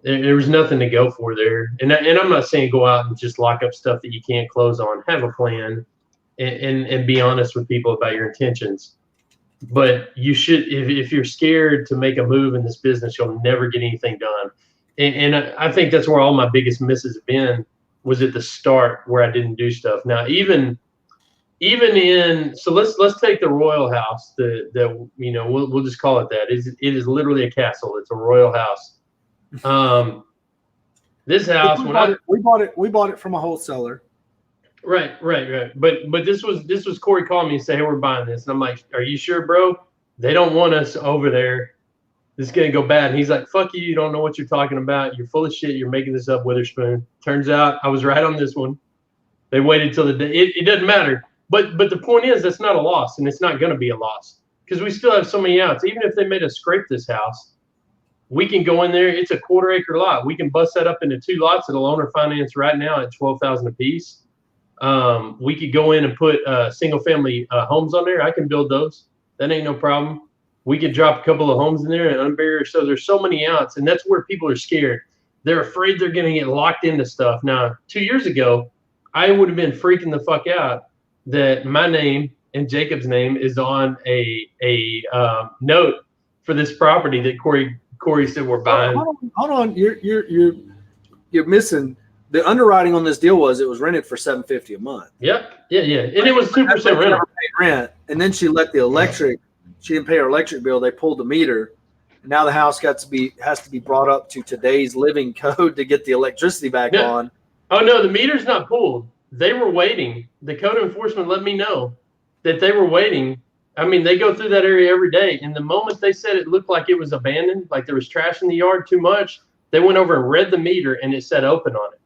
there was nothing to go for there. And I'm not saying go out and just lock up stuff that you can't close on. Have a plan and be honest with people about your intentions. But you should, if you're scared to make a move in this business, you'll never get anything done. And I think that's where all my biggest misses have been, was at the start where I didn't do stuff. Now, even in, so let's take the Royal House, we'll just call it that. It is literally a castle. It's a royal house. This house, we bought it from a wholesaler. Right. But this was Corey calling me and say, hey, we're buying this. And I'm like, are you sure, bro? They don't want us over there. This is gonna go bad. And he's like, fuck you, you don't know what you're talking about. You're full of shit. You're making this up, Witherspoon. Turns out I was right on this one. They waited till the day. It doesn't matter. But the point is, that's not a loss, and it's not gonna be a loss. Because we still have so many outs. Even if they made us scrape this house, we can go in there. It's a 1/4 acre lot. We can bust that up into 2 lots that'll owner finance right now at $12,000 a piece. We could go in and put single family homes on there. I can build those. That ain't no problem. We could drop a couple of homes in there and unbury. So there's so many outs, and that's where people are scared. They're afraid they're going to get locked into stuff. Now, 2 years ago, I would have been freaking the fuck out that my name and Jacob's name is on a note for this property that Corey said we're buying. Hold on. You're missing. The underwriting on this deal was it was rented for $750 a month. Yep. Yeah. And it was 2% rental. Rent, and then she let the electric. She didn't pay her electric bill. They pulled the meter, and now the house has to be brought up to today's living code to get the electricity back on. Oh no, the meter's not pulled. They were waiting. The code enforcement let me know that they were waiting. I mean, they go through that area every day, and the moment they said it looked like it was abandoned, like there was trash in the yard too much, they went over and read the meter, and it said open on it.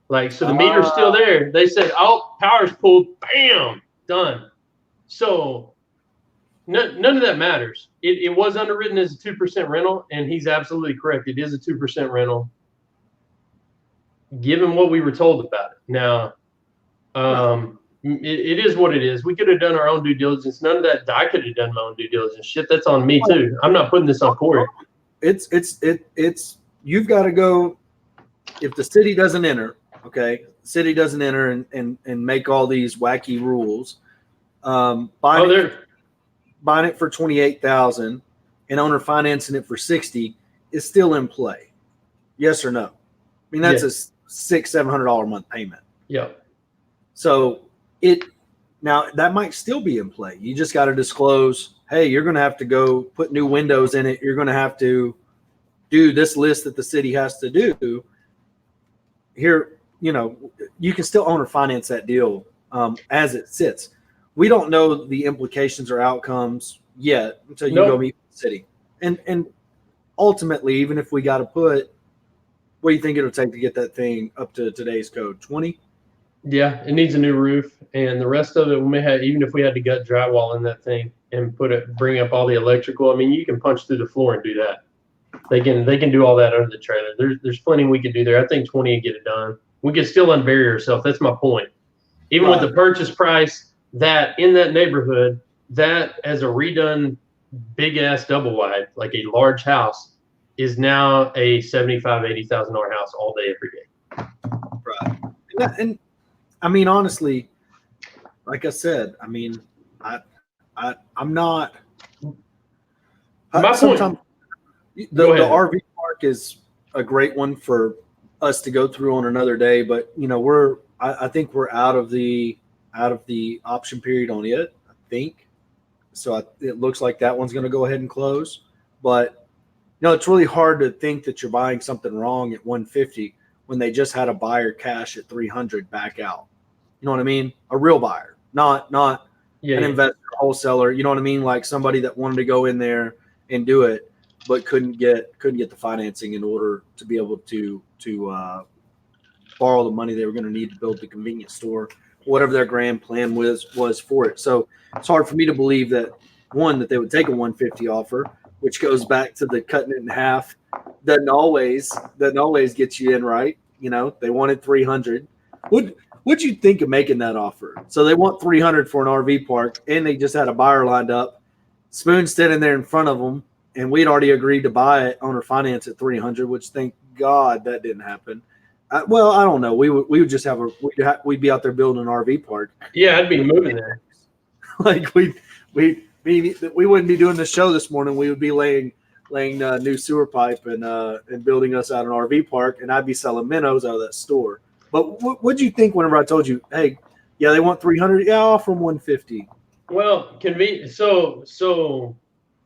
Like, so the meter's still there. They said, oh, power's pulled, bam, done. So none of that matters. It was underwritten as a 2% rental, and he's absolutely correct. It is a 2% rental, given what we were told about it. Now, it is what it is. We could have done our own due diligence. None of that. I could have done my own due diligence. Shit, that's on me too. I'm not putting this on Corey. It's you've got to go. If the city doesn't enter, okay, city doesn't enter and make all these wacky rules. Buying it for $28,000 and owner financing it for $60,000 is still in play. Yes or no? I mean, that's a $600-700 a month payment. Yeah. So now that might still be in play. You just got to disclose, hey, you're going to have to go put new windows in it. You're going to have to do this list that the city has to do. Here, you can still owner finance that deal as it sits. We don't know the implications or outcomes yet until you go meet the city. And ultimately, even if we got to put, what do you think it'll take to get that thing up to today's code? 20? Yeah, it needs a new roof, and the rest of it we may have. Even if we had to gut drywall in that thing and bring up all the electrical. I mean, you can punch through the floor and do that. They can do all that under the trailer. There's plenty we could do there. I think 20 would get it done. We could still unbury ourselves. That's my point. Even with the purchase price, that in that neighborhood, that as a redone big ass double wide, like a large house, is now a $75,000-$80,000 house all day, every day. Right. And I mean, honestly, like I said, I mean, I'm not. Sometimes the RV park is a great one for us to go through on another day, but I think we're out of the option period on it. I think so. It looks like that one's going to go ahead and close, but it's really hard to think that you're buying something wrong at $150 when they just had a buyer cash at $300 back out. You know what I mean? A real buyer, not an investor, wholesaler. You know what I mean? Like somebody that wanted to go in there and do it, but couldn't get the financing in order to be able to borrow the money they were going to need to build the convenience store, whatever their grand plan was for it. So it's hard for me to believe that one, that they would take a 150 offer, which goes back to the cutting it in half. Doesn't always get you in right. You know, they wanted 300. What'd you think of making that offer? So they want 300 for an RV park, and they just had a buyer lined up. Spoon standing there in front of them, and we'd already agreed to buy it owner finance at 300, which thank God that didn't happen. Well, I don't know. We would just have we'd be out there building an RV park. Yeah, I'd be moving there. Like we wouldn't be doing this show this morning. We would be laying new sewer pipe and building us out an RV park, and I'd be selling minnows out of that store. But what'd you think whenever I told you, hey, yeah, they want 300? Yeah, I'll offer them 150. Well, so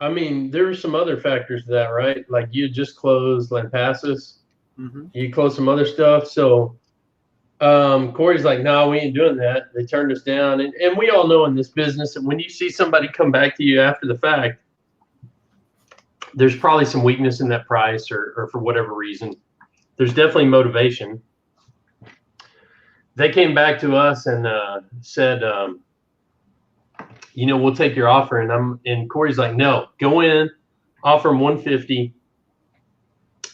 I mean, there were some other factors to that, right? Like you just closed Lampasas, you closed some other stuff. So Corey's like, no, we ain't doing that. They turned us down. And we all know in this business that when you see somebody come back to you after the fact, there's probably some weakness in that price or for whatever reason. There's definitely motivation. They came back to us and said, you know, we'll take your offer. And Corey's like, no, go in, offer him 150.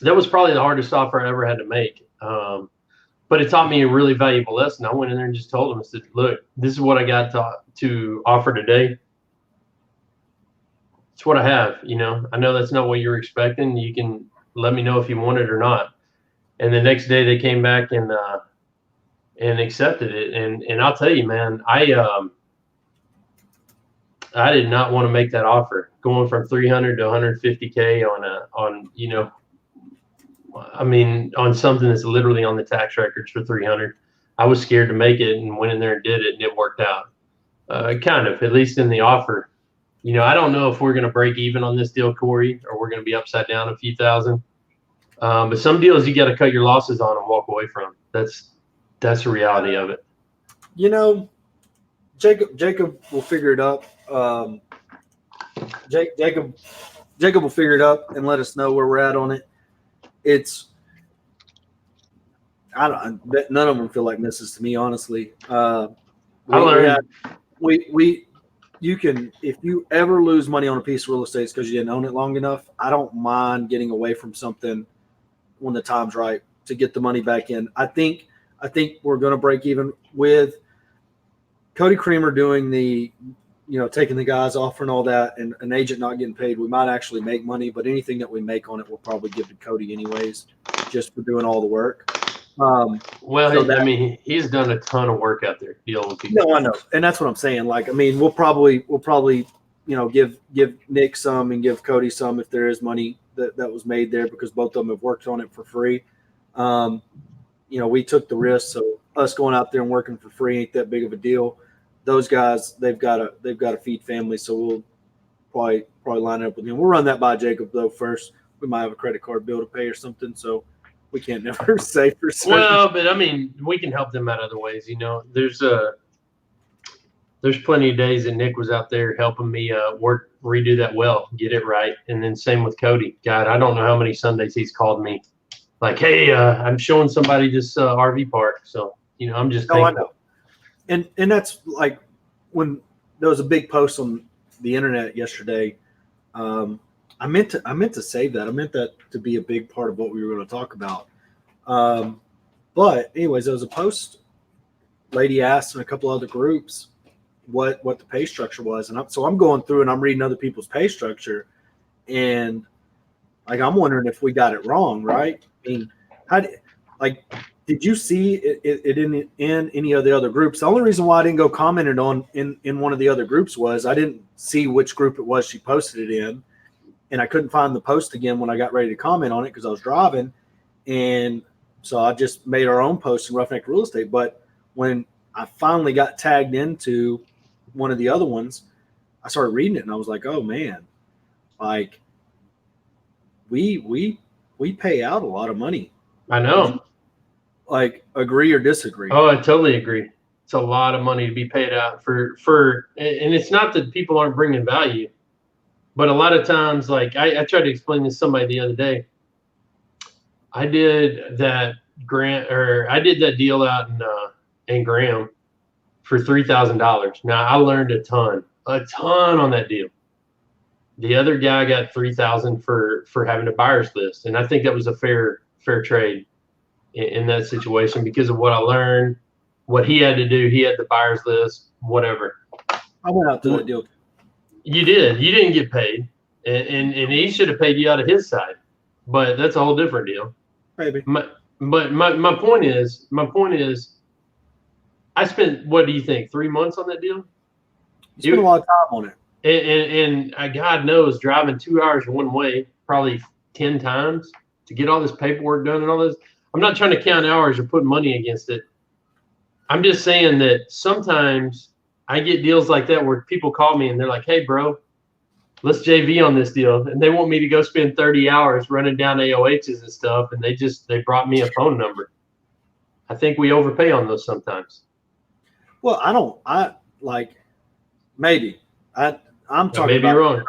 That was probably the hardest offer I ever had to make. But it taught me a really valuable lesson. I went in there and just told him, I said, look, this is what I got to offer today. It's what I have. You know, I know that's not what you're expecting. You can let me know if you want it or not. And the next day they came back and accepted it. And I'll tell you, man, I did not want to make that offer, going from 300 to 150K on you know, I mean, on something that's literally on the tax records for 300. I was scared to make it and went in there and did it, and it worked out. Kind of, at least in the offer. You know, I don't know if we're going to break even on this deal, Corey, or we're going to be upside down a few thousand. But some deals you got to cut your losses on and walk away from. That's the reality of it. You know, Jacob will figure it up. Jacob will figure it up and let us know where we're at on it. None of them feel like misses to me, honestly. You can, if you ever lose money on a piece of real estate, it's because you didn't own it long enough. I don't mind getting away from something when the time's right to get the money back in. I think we're going to break even with Cody Creamer doing the, you know, taking the guys off and all that, and an agent not getting paid. We might actually make money, but anything that we make on it, we'll probably give to Cody anyways, just for doing all the work. I mean, he's done a ton of work out there dealing with people. No, I know, and that's what I'm saying. Like, I mean, we'll probably, you know, give Nick some and give Cody some if there is money that was made there, because both of them have worked on it for free. You know, we took the risk, so us going out there and working for free ain't that big of a deal. Those guys, they've got to feed families, so we'll probably line up with him. We'll run that by Jacob though first. We might have a credit card bill to pay or something, so we can't never say for certain. Well, but I mean, we can help them out other ways. You know, there's plenty of days that Nick was out there helping me redo that well, get it right, and then same with Cody. God, I don't know how many Sundays he's called me, like, hey, I'm showing somebody this RV park, so you know, I'm just thankful. I know. And that's like when there was a big post on the internet yesterday. I meant to save that. I meant that to be a big part of what we were going to talk about. But anyways, there was a post. Lady asked in a couple other groups what the pay structure was, and so I'm going through and I'm reading other people's pay structure, and like I'm wondering if we got it wrong, right? I mean, did you see it in any of the other groups? The only reason why I didn't go commented on in one of the other groups was I didn't see which group it was she posted it in, and I couldn't find the post again when I got ready to comment on it because I was driving, and so I just made our own post in Roughneck Real Estate. But when I finally got tagged into one of the other ones, I started reading it and I was like, oh man, like we pay out a lot of money. I know. Like, agree or disagree? Oh, I totally agree. It's a lot of money to be paid out for, and it's not that people aren't bringing value, but a lot of times, like I tried to explain this to somebody the other day. I did that deal out in Graham for $3,000. Now I learned a ton on that deal. The other guy got 3,000 for having a buyer's list, and I think that was a fair trade in that situation because of what I learned, what he had to do. He had the buyer's list, whatever. I went out to that deal. You did. You didn't get paid, and he should have paid you out of his side, but that's a whole different deal. Maybe. But my point is, I spent, what do you think, 3 months on that deal? You spent a lot of time on it. And God knows, driving 2 hours one way, probably 10 times to get all this paperwork done and all this. I'm not trying to count hours or put money against it. I'm just saying that sometimes I get deals like that where people call me and they're like, hey, bro, let's JV on this deal. And they want me to go spend 30 hours running down AOHs and stuff. And they brought me a phone number. I think we overpay on those sometimes. Well, maybe. I'm talking maybe about wrong.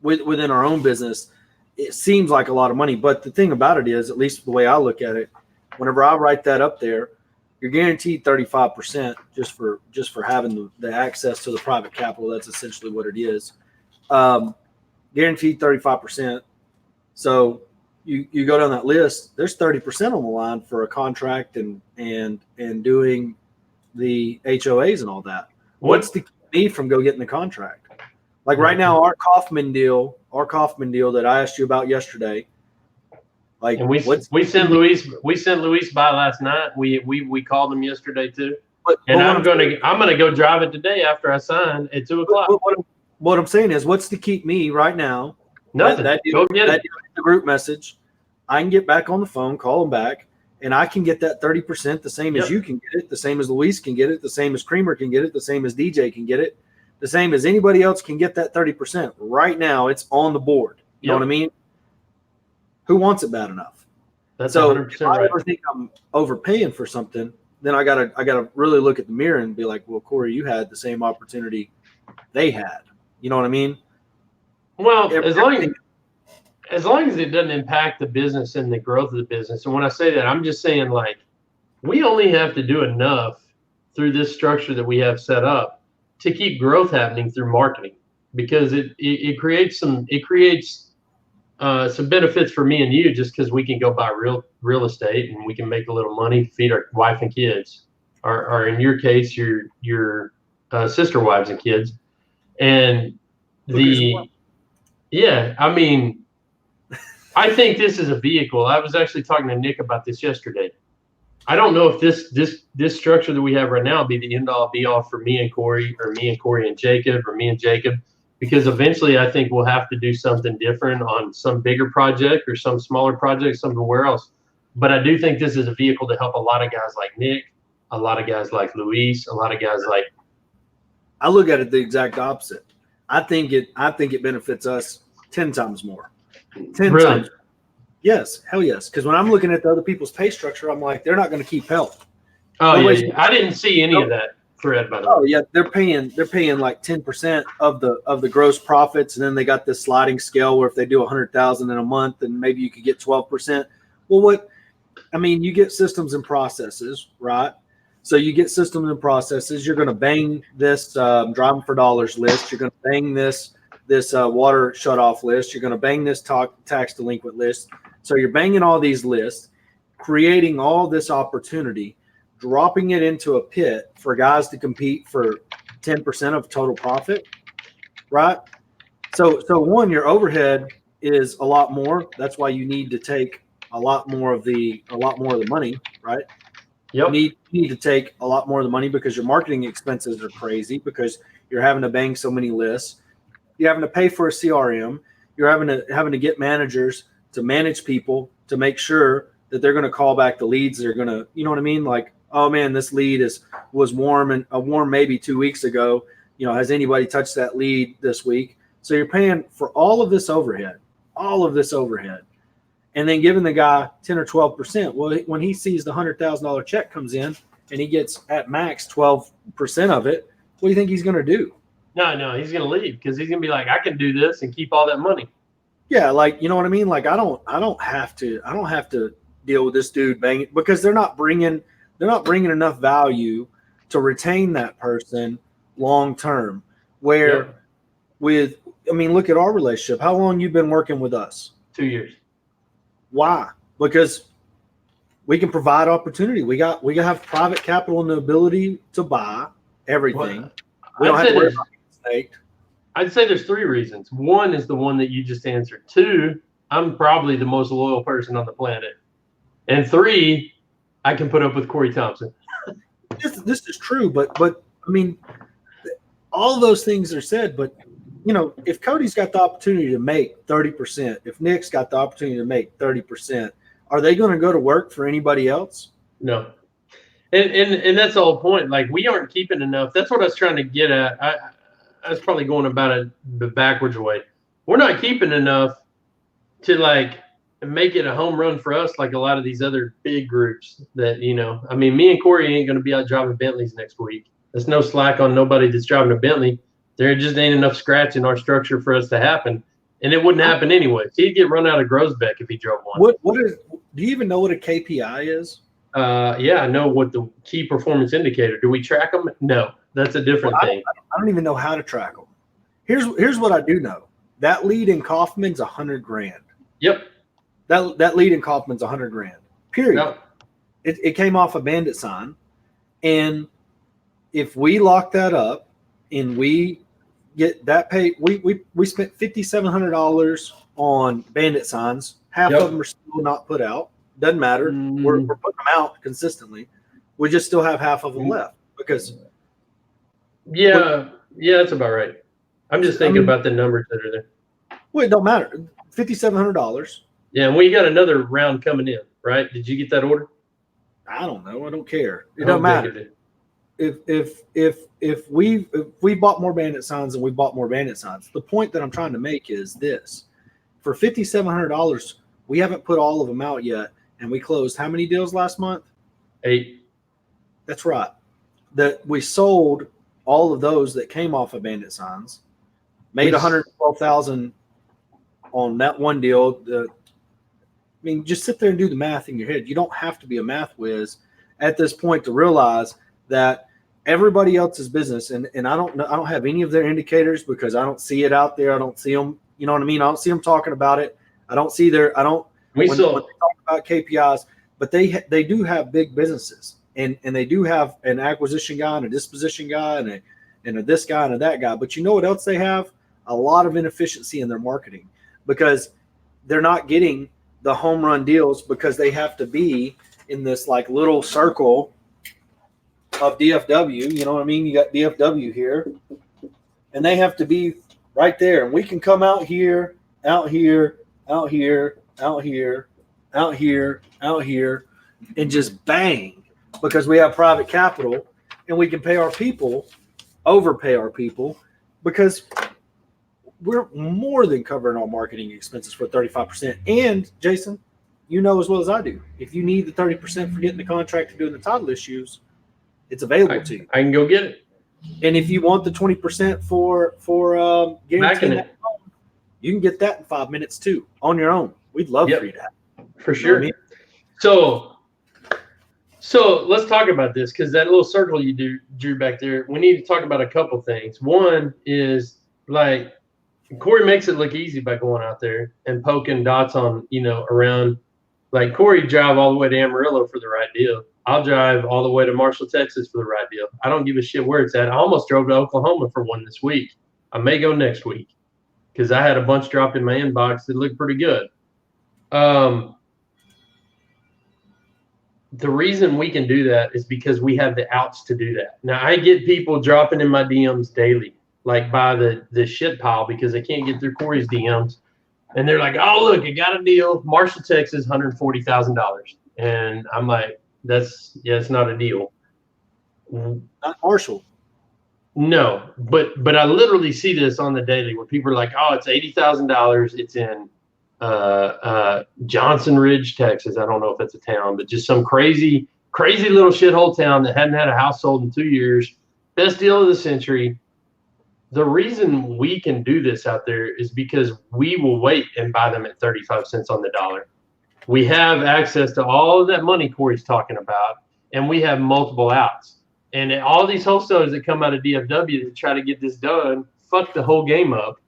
Within our own business, it seems like a lot of money. But the thing about it is, at least the way I look at it, whenever I write that up there, you're guaranteed 35% just for having the access to the private capital. That's essentially what it is. Guaranteed 35%. So you go down that list, there's 30% on the line for a contract and doing the HOAs and all that. What's to keep me from getting the contract? Like right now, our Kaufman deal that I asked you about yesterday. Like, and we sent Luis by last night. We called him yesterday too. And I'm gonna go drive it today after I sign at 2:00. What I'm saying is, what's to keep me right now? Nothing. Go get it. The group message. I can get back on the phone, call them back, and I can get that 30% the same as you can get it, the same as Luis can get it, the same as Creamer can get it, the same as DJ can get it, the same as anybody else can get that 30%. Right now, it's on the board. You know what I mean? Who wants it bad enough? That's so 100% if I ever think I'm overpaying for something, then I gotta really look at the mirror and be like, well, Corey, you had the same opportunity they had. You know what I mean? Well, as long as it doesn't impact the business and the growth of the business. And when I say that, I'm just saying, like, we only have to do enough through this structure that we have set up to keep growth happening through marketing, because it creates some benefits for me and you, just because we can go buy real estate and we can make a little money, feed our wife and kids, or in your case, your sister wives and kids. And I mean, I think this is a vehicle. I was actually talking to Nick about this yesterday. I don't know if this structure that we have right now will be the end all be all for me and Corey, or me and Corey and Jacob, or me and Jacob, because eventually I think we'll have to do something different on some bigger project or some smaller project somewhere else. But I do think this is a vehicle to help a lot of guys like Nick, a lot of guys like Luis, a lot of guys like. I look at it the exact opposite. I think it benefits us 10 times more. 10 really? times. Yes, hell yes. Because when I'm looking at the other people's pay structure, I'm like, they're not going to keep help. Oh yeah, I didn't see any of that thread, by the way. Oh yeah, they're paying like 10% of the gross profits, and then they got this sliding scale where if they do 100,000 in a month, then maybe you could get 12%. Well, you get systems and processes, right? So you get systems and processes. You're going to bang this driving for dollars list. You're going to bang this water shut off list. You're going to bang this tax delinquent list. So you're banging all these lists, creating all this opportunity, dropping it into a pit for guys to compete for 10% of total profit, right? So one, your overhead is a lot more. That's why you need to take a lot more of the money, right? Yep. You need to take a lot more of the money because your marketing expenses are crazy, because you're having to bang so many lists. You're having to pay for a CRM. You're having to get managers to manage people to make sure that they're going to call back the leads. They're going to, you know what I mean? Like, oh man, this lead was warm maybe 2 weeks ago. You know, has anybody touched that lead this week? So you're paying for all of this overhead, and then giving the guy 10 or 12%. Well, when he sees the $100,000 check comes in and he gets at max 12% of it, what do you think he's going to do? No, he's going to leave, because he's going to be like, I can do this and keep all that money. Yeah, like, you know what I mean? Like, I don't have to deal with this dude banging, because they're not bringing enough value to retain that person long term. Where with I mean, look at our relationship. How long you been working with us? 2 years. Why? Because we can provide opportunity. We have private capital and the ability to buy everything. We don't have to worry about being snaked. I'd say there's 3 reasons. One is the one that you just answered. 2, I'm probably the most loyal person on the planet. And 3, I can put up with Corey Thompson. This is true, but I mean, all those things are said, but you know, if Cody's got the opportunity to make 30%, if Nick's got the opportunity to make 30%, are they going to go to work for anybody else? No. And that's the whole point. Like, we aren't keeping enough. That's what I was trying to get at. I was probably going about it the backwards way. We're not keeping enough to like make it a home run for us like a lot of these other big groups that, you know, I mean, me and Corey ain't going to be out driving Bentleys next week. There's no slack on nobody that's driving a Bentley. There just ain't enough scratch in our structure for us to happen. And it wouldn't happen anyway. He'd get run out of Grosbeck if he drove one. Do you even know what a KPI is? Yeah, I know what the key performance indicator. Do we track them? No, that's a different thing. I don't even know how to track them. Here's what I do know. That lead in Kaufman's $100,000. Yep. That lead in Kaufman's $100,000. Period. Yep. It came off a bandit sign, and if we lock that up and we get that paid, we spent $5,700 on bandit signs. Half of them are still not put out. Doesn't matter. We're putting them out consistently. We just still have half of them left because. Yeah, that's about right. I'm just thinking about the numbers that are there. Well, it don't matter. $5,700. Yeah, and we got another round coming in, right? Did you get that order? I don't know. I don't care. It don't matter. If we bought more bandit signs and we bought more bandit signs, the point that I'm trying to make is this: for $5,700, we haven't put all of them out yet, and we closed how many deals last month? 8. That's right. That we sold all of those that came off of bandit signs, made $112,000 on that one deal. I mean, just sit there and do the math in your head. You don't have to be a math whiz at this point to realize that everybody else's business, and I don't have any of their indicators because I don't see it out there. I don't see them. You know what I mean? I don't see them talking about it. I don't see when they talk about KPIs, but they do have big businesses, and they do have an acquisition guy and a disposition guy and a this guy and a that guy. But you know what else they have? A lot of inefficiency in their marketing because they're not getting the home run deals because they have to be in this like little circle of DFW. You know what I mean? You got DFW here, and they have to be right there. And we can come out here, out here, out here, out here, out here, out here, and just bang because we have private capital and we can pay our people, overpay our people because we're more than covering all marketing expenses for 35%. And Jason, you know as well as I do, if you need the 30% for getting the contract and doing the title issues, it's available to you. I can go get it. And if you want the 20% for guaranteeing that loan, you can get that in 5 minutes too on your own. We'd love for you to have. For sure. You know what I mean? So let's talk about this because that little circle you drew back there, we need to talk about a couple things. One is like Corey makes it look easy by going out there and poking dots on, around. Like Corey drive all the way to Amarillo for the right deal. I'll drive all the way to Marshall, Texas for the right deal. I don't give a shit where it's at. I almost drove to Oklahoma for one this week. I may go next week because I had a bunch dropped in my inbox that looked pretty good. The reason we can do that is because we have the outs to do that. Now, I get people dropping in my DMs daily, like by the shit pile because they can't get through Corey's DMs. And they're like, oh, look, I got a deal. Marshall, Texas, $140,000. And I'm like, it's not a deal. Not Marshall. No, but I literally see this on the daily where people are like, oh, it's $80,000. It's in Johnson Ridge, Texas. I don't know if it's a town, but just some crazy little shithole town that hadn't had a house sold in 2 years. Best deal of the century. The reason we can do this out there is because we will wait and buy them at 35 cents on the dollar. We have access to all of that money Corey's talking about, and we have multiple outs. And all these wholesalers that come out of DFW that try to get this done, fuck the whole game up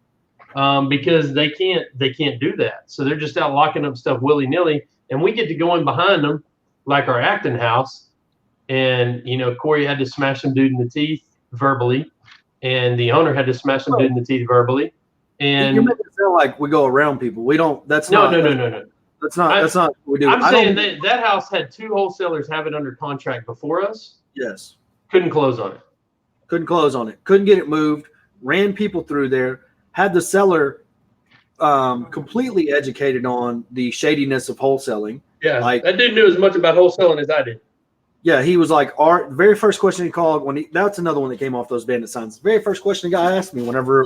because they can't do that. So they're just out locking up stuff willy nilly, and we get to go in behind them like our Acton house. And Corey had to smash some dude in the teeth verbally, and the owner had to smash some dude in the teeth verbally. And you're making it sound like we go around people. We don't. That's no. That's not what we do. I'm saying that house had 2 wholesalers have it under contract before us. Yes. Couldn't close on it. Couldn't get it moved. Ran people through there. Had the seller completely educated on the shadiness of wholesaling. Yeah, that dude knew as much about wholesaling as I did. Yeah, he was like, the very first question he called that's another one that came off those bandit signs. The very first question the guy asked me whenever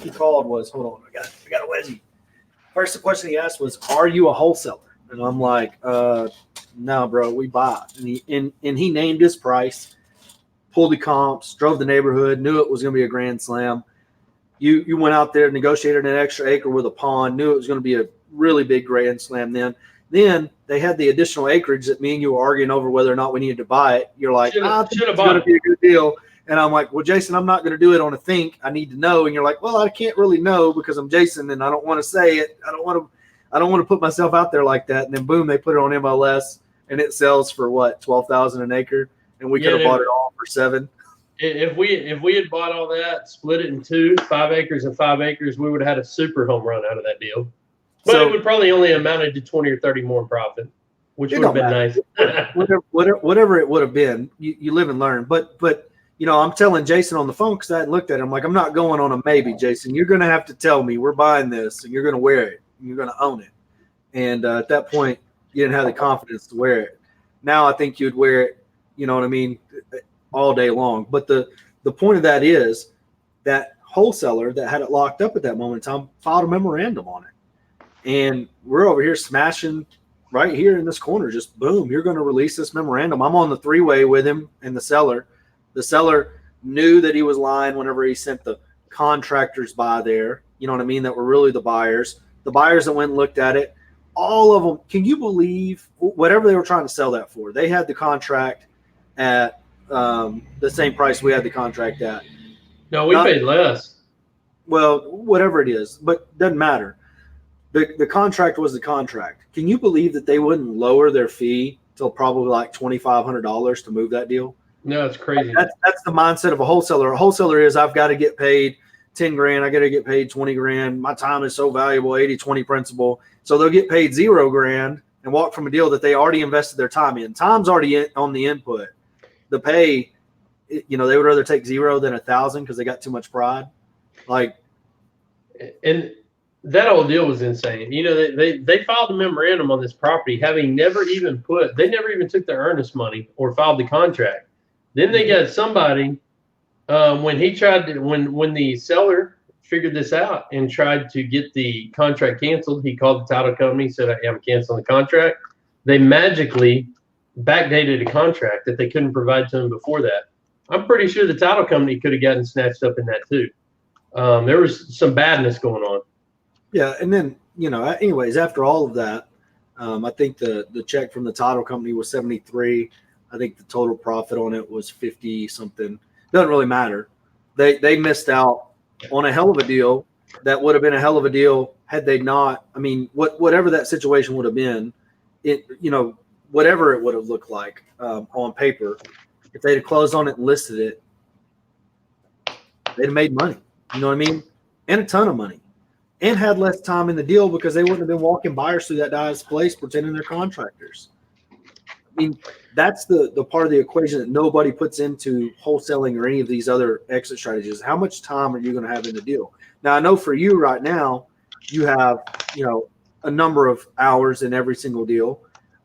he called was, hold on, I got a wedgie. First question he asked was, "Are you a wholesaler?" And I'm like, "No, bro, we buy." And he named his price, pulled the comps, drove the neighborhood, knew it was going to be a grand slam. You went out there, negotiated an extra acre with a pond, knew it was going to be a really big grand slam. Then they had the additional acreage that me and you were arguing over whether or not we needed to buy it. You're like, should have it's bought going to it. be a good deal. And I'm like, well, Jason, I'm not going to do it on a think. I need to know. And you're like, well, I can't really know because I'm Jason and I don't want to say it. I don't want to put myself out there like that. And then boom, they put it on MLS and it sells for what, $12,000 an acre, and we could have bought it all for $7,000. If we had bought all that, split it in 2, 5 acres and 5 acres, we would have had a super home run out of that deal. But it would probably only amounted to 20 or 30 more in profit, which would have been nice. whatever it would have been, you live and learn. But I'm telling Jason on the phone because I hadn't looked at him. Like, I'm not going on a maybe, Jason. You're going to have to tell me we're buying this, and you're going to wear it, and you're going to own it. And at that point, you didn't have the confidence to wear it. Now I think you'd wear it, you know what I mean, all day long. But the point of that is that wholesaler that had it locked up at that moment in time filed a memorandum on it. And we're over here smashing right here in this corner. Just boom, you're going to release this memorandum. I'm on the 3-way with him and the seller. The seller knew that he was lying whenever he sent the contractors by there, you know what I mean, that were really the buyers. The buyers that went and looked at it, all of them, can you believe whatever they were trying to sell that for? They had the contract at the same price we had the contract at. No, we paid less. Well, whatever it is, but doesn't matter. The contract was the contract. Can you believe that they wouldn't lower their fee till probably like $2,500 to move that deal? No, it's crazy. That's the mindset of a wholesaler. A wholesaler is, I've got to get paid $10,000. I got to get paid $20,000. My time is so valuable, 80-20 principle. So they'll get paid $0,000 and walk from a deal that they already invested their time in. Time's already on the input. The pay, they would rather take 0 than 1,000 because they got too much pride. And that whole deal was insane. They filed a memorandum on this property, having never even took their earnest money or filed the contract. Then they got somebody when the seller figured this out and tried to get the contract canceled. He called the title company, said, I'm canceling the contract. They magically backdated a contract that they couldn't provide to him before that. I'm pretty sure the title company could have gotten snatched up in that too. There was some badness going on. Yeah, and then anyways, after all of that, I think the check from the title company was 73. I think the total profit on it was 50 something. Doesn't really matter. They missed out on a hell of a deal. That would have been a hell of a deal had they not. I mean, whatever that situation would have been, whatever it would have looked like on paper, if they'd have closed on it and listed it, they'd have made money. You know what I mean? And a ton of money. And had less time in the deal because they wouldn't have been walking buyers through that guy's place pretending they're contractors. I mean, that's the part of the equation that nobody puts into wholesaling or any of these other exit strategies. How much time are you going to have in the deal? Now, I know for you right now, you have, a number of hours in every single deal.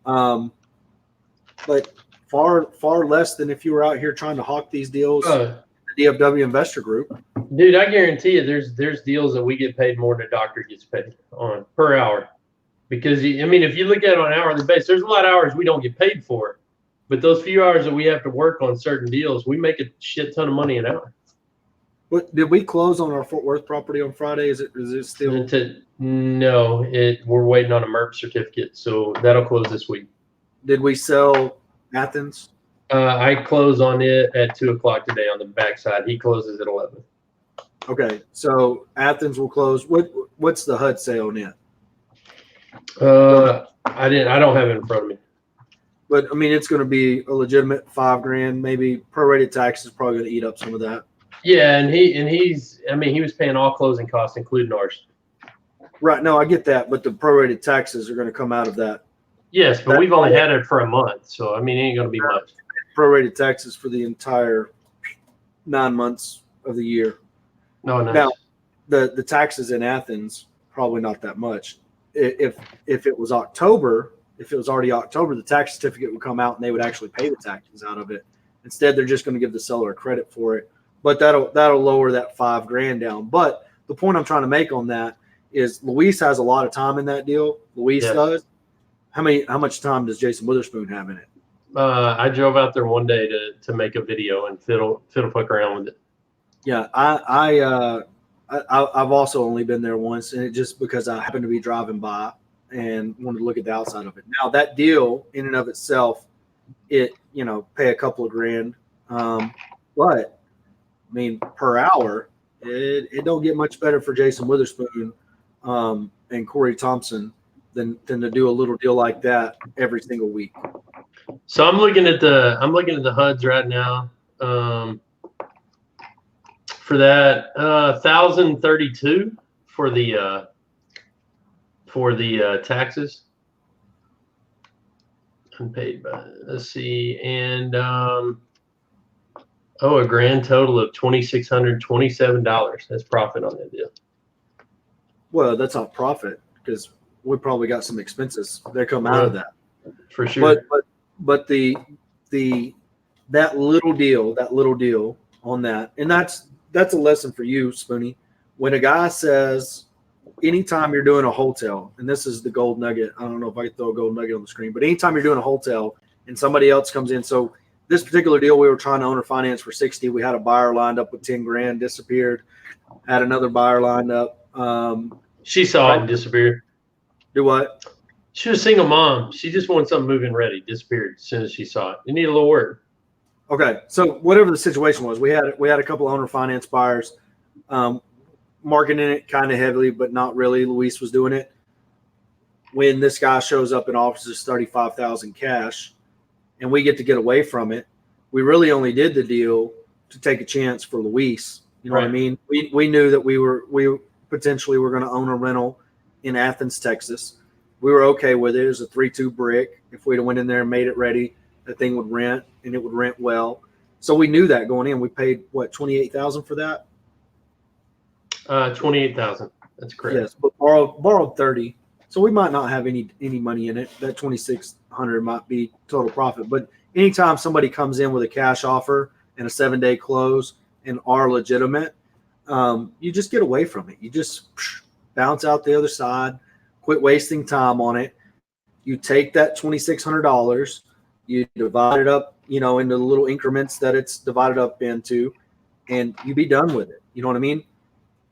But far less than if you were out here trying to hawk these deals the DFW Investor Group. Dude, I guarantee you there's deals that we get paid more than a doctor gets paid on per hour. Because, if you look at it on an hourly basis, there's a lot of hours we don't get paid for. But those few hours that we have to work on certain deals, we make a shit ton of money an hour. What did we close on our Fort Worth property on Friday? Is it still? No, we're waiting on a MERP certificate, so that'll close this week. Did we sell Athens? I close on it at 2:00 today on the backside. He closes at 11. Okay, so Athens will close. What's the HUD say on it? I don't have it in front of me. But I mean, it's going to be a legitimate $5,000. Maybe prorated tax is probably going to eat up some of that. Yeah, and he's he was paying all closing costs, including ours. Right. No, I get that, but the prorated taxes are going to come out of that. Yes, but we've only had it for a month, so it ain't going to be much. Prorated taxes for the entire 9 months of the year. No, no. Now, the taxes in Athens probably not that much. If it was October, if it was already October, the tax certificate would come out and they would actually pay the taxes out of it. Instead, they're just going to give the seller a credit for it. But that'll lower that $5,000 down. But the point I'm trying to make on that is Luis has a lot of time in that deal. Luis does. How much time does Jason Witherspoon have in it? I drove out there one day to make a video and fiddle fuck around with it. Yeah, I've also only been there once, and it just because I happened to be driving by and wanted to look at the outside of it. Now that deal in and of itself, it pay a couple of grand, but I mean per hour, it don't get much better for Jason Witherspoon and Corey Thompson than to do a little deal like that every single week. So I'm looking at the HUDs right now. For that 1,032 for the taxes unpaid by, let's see, and a grand total of $2,627. That's profit on that deal. Well, that's not profit because we probably got some expenses that come out of that for sure. But that little deal on that, and that's a lesson for you, Spoonie. When a guy says, anytime you're doing a wholetail, and this is the gold nugget, I don't know if I can throw a gold nugget on the screen, but anytime you're doing a wholetail and somebody else comes in, so this particular deal, we were trying to owner finance for 60. We had a buyer lined up with 10 grand, disappeared. Had another buyer lined up. She saw it and disappeared. Do what? She was a single mom. She just wanted something moving ready. Disappeared as soon as she saw it. It needed a little work. Okay, so whatever the situation was, we had a couple of owner finance buyers, marketing it kind of heavily, but not really. Luis was doing it. When this guy shows up and offers us $35,000 cash, and we get to get away from it, we really only did the deal to take a chance for Luis. You know what I mean? We knew that we potentially were going to own a rental in Athens, Texas. We were okay with it. It was a 3-2 brick. If we'd have went in there and made it ready, that thing would rent, and it would rent well. So we knew that going in. We paid what, $28,000 for that? $28,000. That's correct. Yes, but borrowed $30,000. So we might not have any money in it. That $2,600 might be total profit. But anytime somebody comes in with a cash offer and a 7-day close and are legitimate, you just get away from it. You just bounce out the other side, quit wasting time on it. You take that $2,600, you divide it up, into the little increments that it's divided up into, and you be done with it. You know what I mean?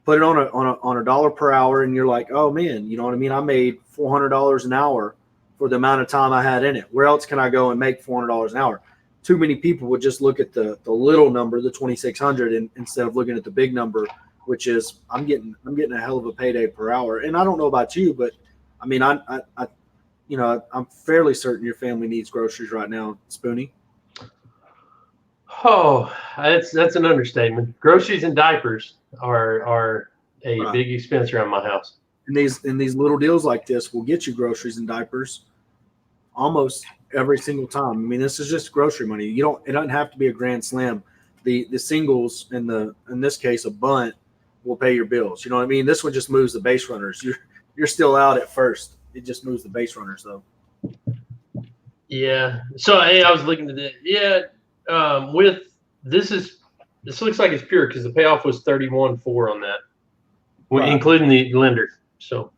Put it on a dollar per hour, and you're like, oh man, you know what I mean? I made $400 an hour for the amount of time I had in it. Where else can I go and make $400 an hour? Too many people would just look at the little number, the 2,600, and instead of looking at the big number, which is I'm getting a hell of a payday per hour. And I don't know about you, but I mean, I'm fairly certain your family needs groceries right now, Spoonie. Oh, that's an understatement. Groceries and diapers are a big expense around my house. And these little deals like this will get you groceries and diapers almost every single time. I mean, this is just grocery money. It doesn't have to be a grand slam. The singles in this case a bunt will pay your bills. You know what I mean? This one just moves the base runners. You're still out at first. It just moves the base runners though. Yeah. So hey, I was looking at it. Yeah. With this looks like it's pure because the payoff was 31.4 on that, including the lender. So,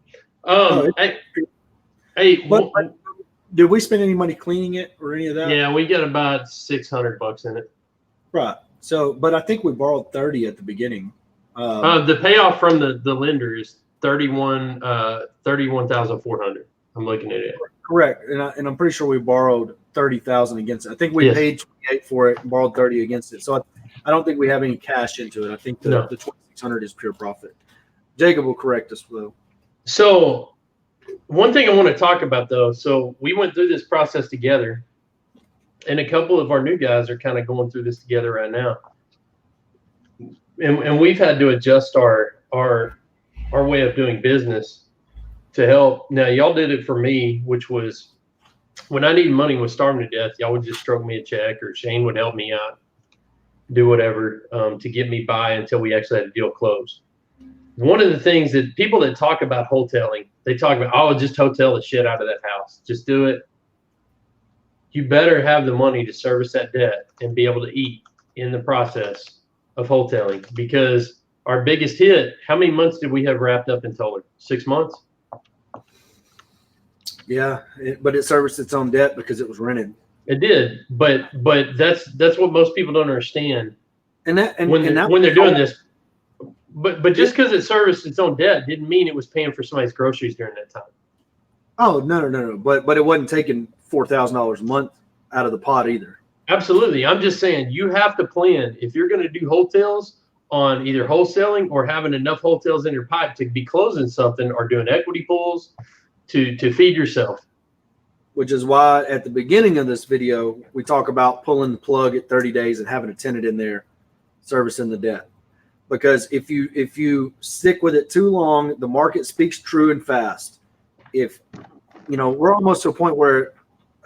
did we spend any money cleaning it or any of that? Yeah, we got about $600 in it. Right. So, but I think we borrowed 30 at the beginning. The payoff from the lender is 31,400. I'm looking at it. Correct, and I'm pretty sure we borrowed 30,000 against it. I think we paid 28 for it and borrowed 30 against it. So I don't think we have any cash into it. I think the 600 is pure profit. Jacob will correct us though. So one thing I want to talk about though, so we went through this process together, and a couple of our new guys are kind of going through this together right now. And we've had to adjust our way of doing business to help. Now y'all did it for me, which was when I needed money and was starving to death, y'all would just stroke me a check, or Shane would help me out, do whatever to get me by until we actually had a deal closed. One of the things that people that talk about wholetailing, they talk about, oh, just wholetail the shit out of that house. Just do it. You better have the money to service that debt and be able to eat in the process of wholetailing, because our biggest hit, how many months did we have wrapped up in total? 6 months? Yeah, but it serviced its own debt because it was rented. It did, but that's what most people don't understand. And when they're doing this, but just because it serviced its own debt didn't mean it was paying for somebody's groceries during that time. Oh no. But it wasn't taking $4,000 a month out of the pot either. Absolutely. I'm just saying you have to plan if you're going to do wholetails on either wholesaling or having enough wholetails in your pipe to be closing something or doing equity pools to feed yourself. Which is why at the beginning of this video, we talk about pulling the plug at 30 days and having a tenant in there servicing the debt. Because if you stick with it too long, the market speaks true and fast. If, we're almost to a point where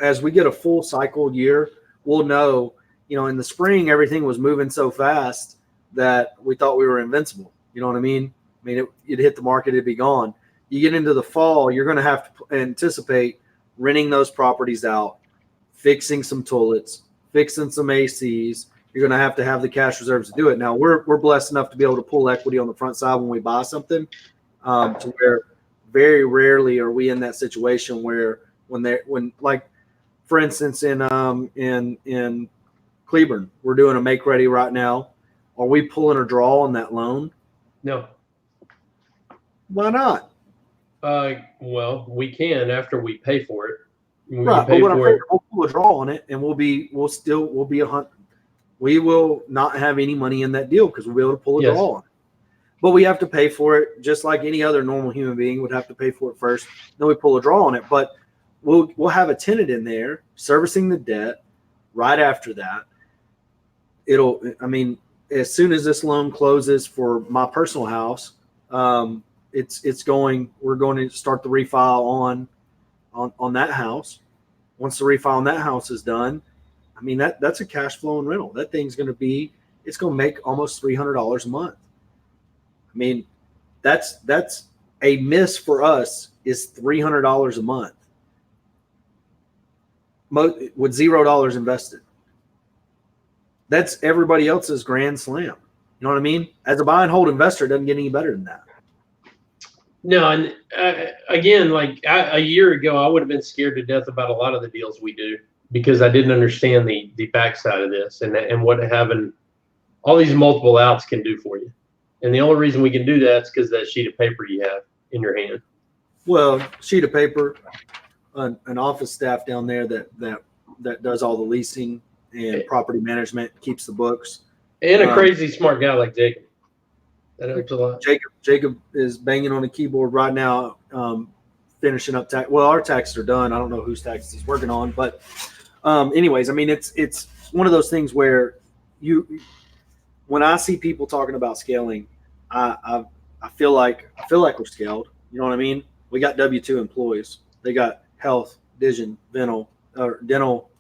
as we get a full cycle year, we'll know, in the spring, everything was moving so fast that we thought we were invincible. You know what I mean? You'd hit the market, it'd be gone. You get into the fall, you're going to have to anticipate renting those properties out, fixing some toilets, fixing some ACs. You're going to have the cash reserves to do it. Now we're blessed enough to be able to pull equity on the front side when we buy something, to where very rarely are we in that situation where when like for instance in Cleburne, we're doing a make ready right now. Are we pulling a draw on that loan? No. Why not? Well, we can after we pay for it. Right, but we'll pull a draw on it, and we'll be a hunt. We will not have any money in that deal because we'll be able to pull a draw on it. But we have to pay for it just like any other normal human being would have to pay for it first. Then we pull a draw on it. But we'll have a tenant in there servicing the debt right after that. As soon as this loan closes for my personal house, we're going to start the refile on that house. Once the refile on that house is done, that's a cash flowing rental. That thing's going to make almost $300 a month. That's a miss for us is $300 a month with $0 invested. That's everybody else's grand slam. You know what I mean? As a buy and hold investor, it doesn't get any better than that. No, and again, a year ago, I would have been scared to death about a lot of the deals we do because I didn't understand the backside of this and what having all these multiple outs can do for you. And the only reason we can do that is because that sheet of paper you have in your hand. Well, sheet of paper, an office staff down there that does all the leasing and property management, keeps the books, and a crazy smart guy like Jacob. That helps a lot. Jacob is banging on the keyboard right now, finishing up tax. Well, our taxes are done. I don't know whose taxes he's working on, but anyways, it's one of those things where when I see people talking about scaling, I feel like we're scaled. You know what I mean? We got W-2 employees. They got health, vision, dental,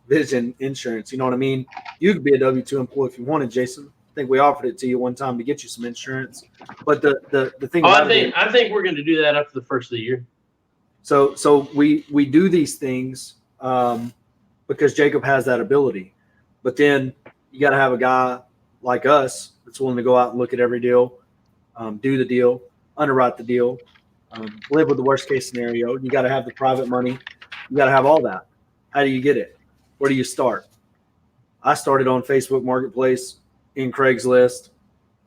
vision, insurance. You know what I mean? You could be a W-2 employee if you wanted, Jason. I think we offered it to you one time to get you some insurance. But the thing I think we're going to do that after the first of the year. So we do these things because Jacob has that ability. But then you got to have a guy like us that's willing to go out and look at every deal, do the deal, underwrite the deal, live with the worst case scenario. You got to have the private money. You got to have all that. How do you get it? Where do you start? I started on Facebook Marketplace, in Craigslist,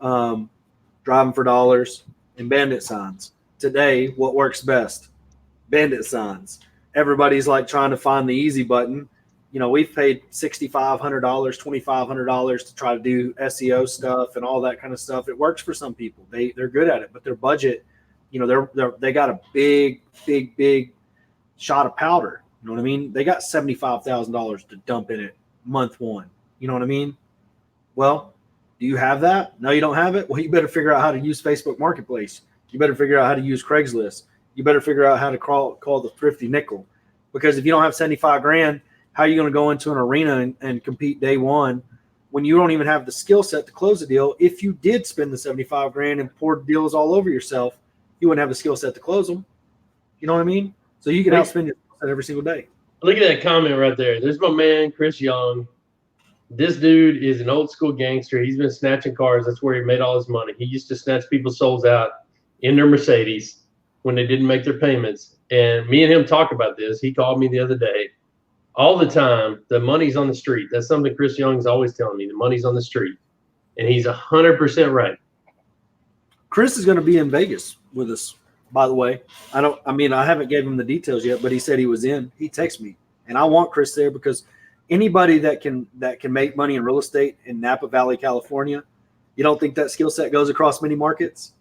driving for dollars, and bandit signs. Today, what works best? Bandit signs. Everybody's like trying to find the easy button. we've paid $6,500, $2,500 to try to do SEO stuff and all that kind of stuff. It works for some people. They're good at it, but their budget, they got a big shot of powder. You know what I mean? They got $75,000 to dump in it month one. You know what I mean? Well, do you have that? No, you don't have it. Well, you better figure out how to use Facebook Marketplace. You better figure out how to use Craigslist. You better figure out how to call the thrifty nickel. Because if you don't have 75 grand, how are you going to go into an arena and compete day one when you don't even have the skill set to close a deal? If you did spend the 75 grand and poured deals all over yourself, you wouldn't have the skill set to close them. You know what I mean? So you can outspend your skill set every single day. Look at that comment right there. There's my man, Chris Young. This dude is an old school gangster. He's been snatching cars. That's where he made all his money. He used to snatch people's souls out in their Mercedes when they didn't make their payments. And me and him talk about this. He called me the other day. All the time, the money's on the street. That's something Chris Young is always telling me. The money's on the street. And he's 100% right. Chris is going to be in Vegas with us, by the way. I haven't gave him the details yet, but he said he was in. He texted me. And I want Chris there because anybody that can make money in real estate in Napa Valley, California, you don't think that skill set goes across many markets?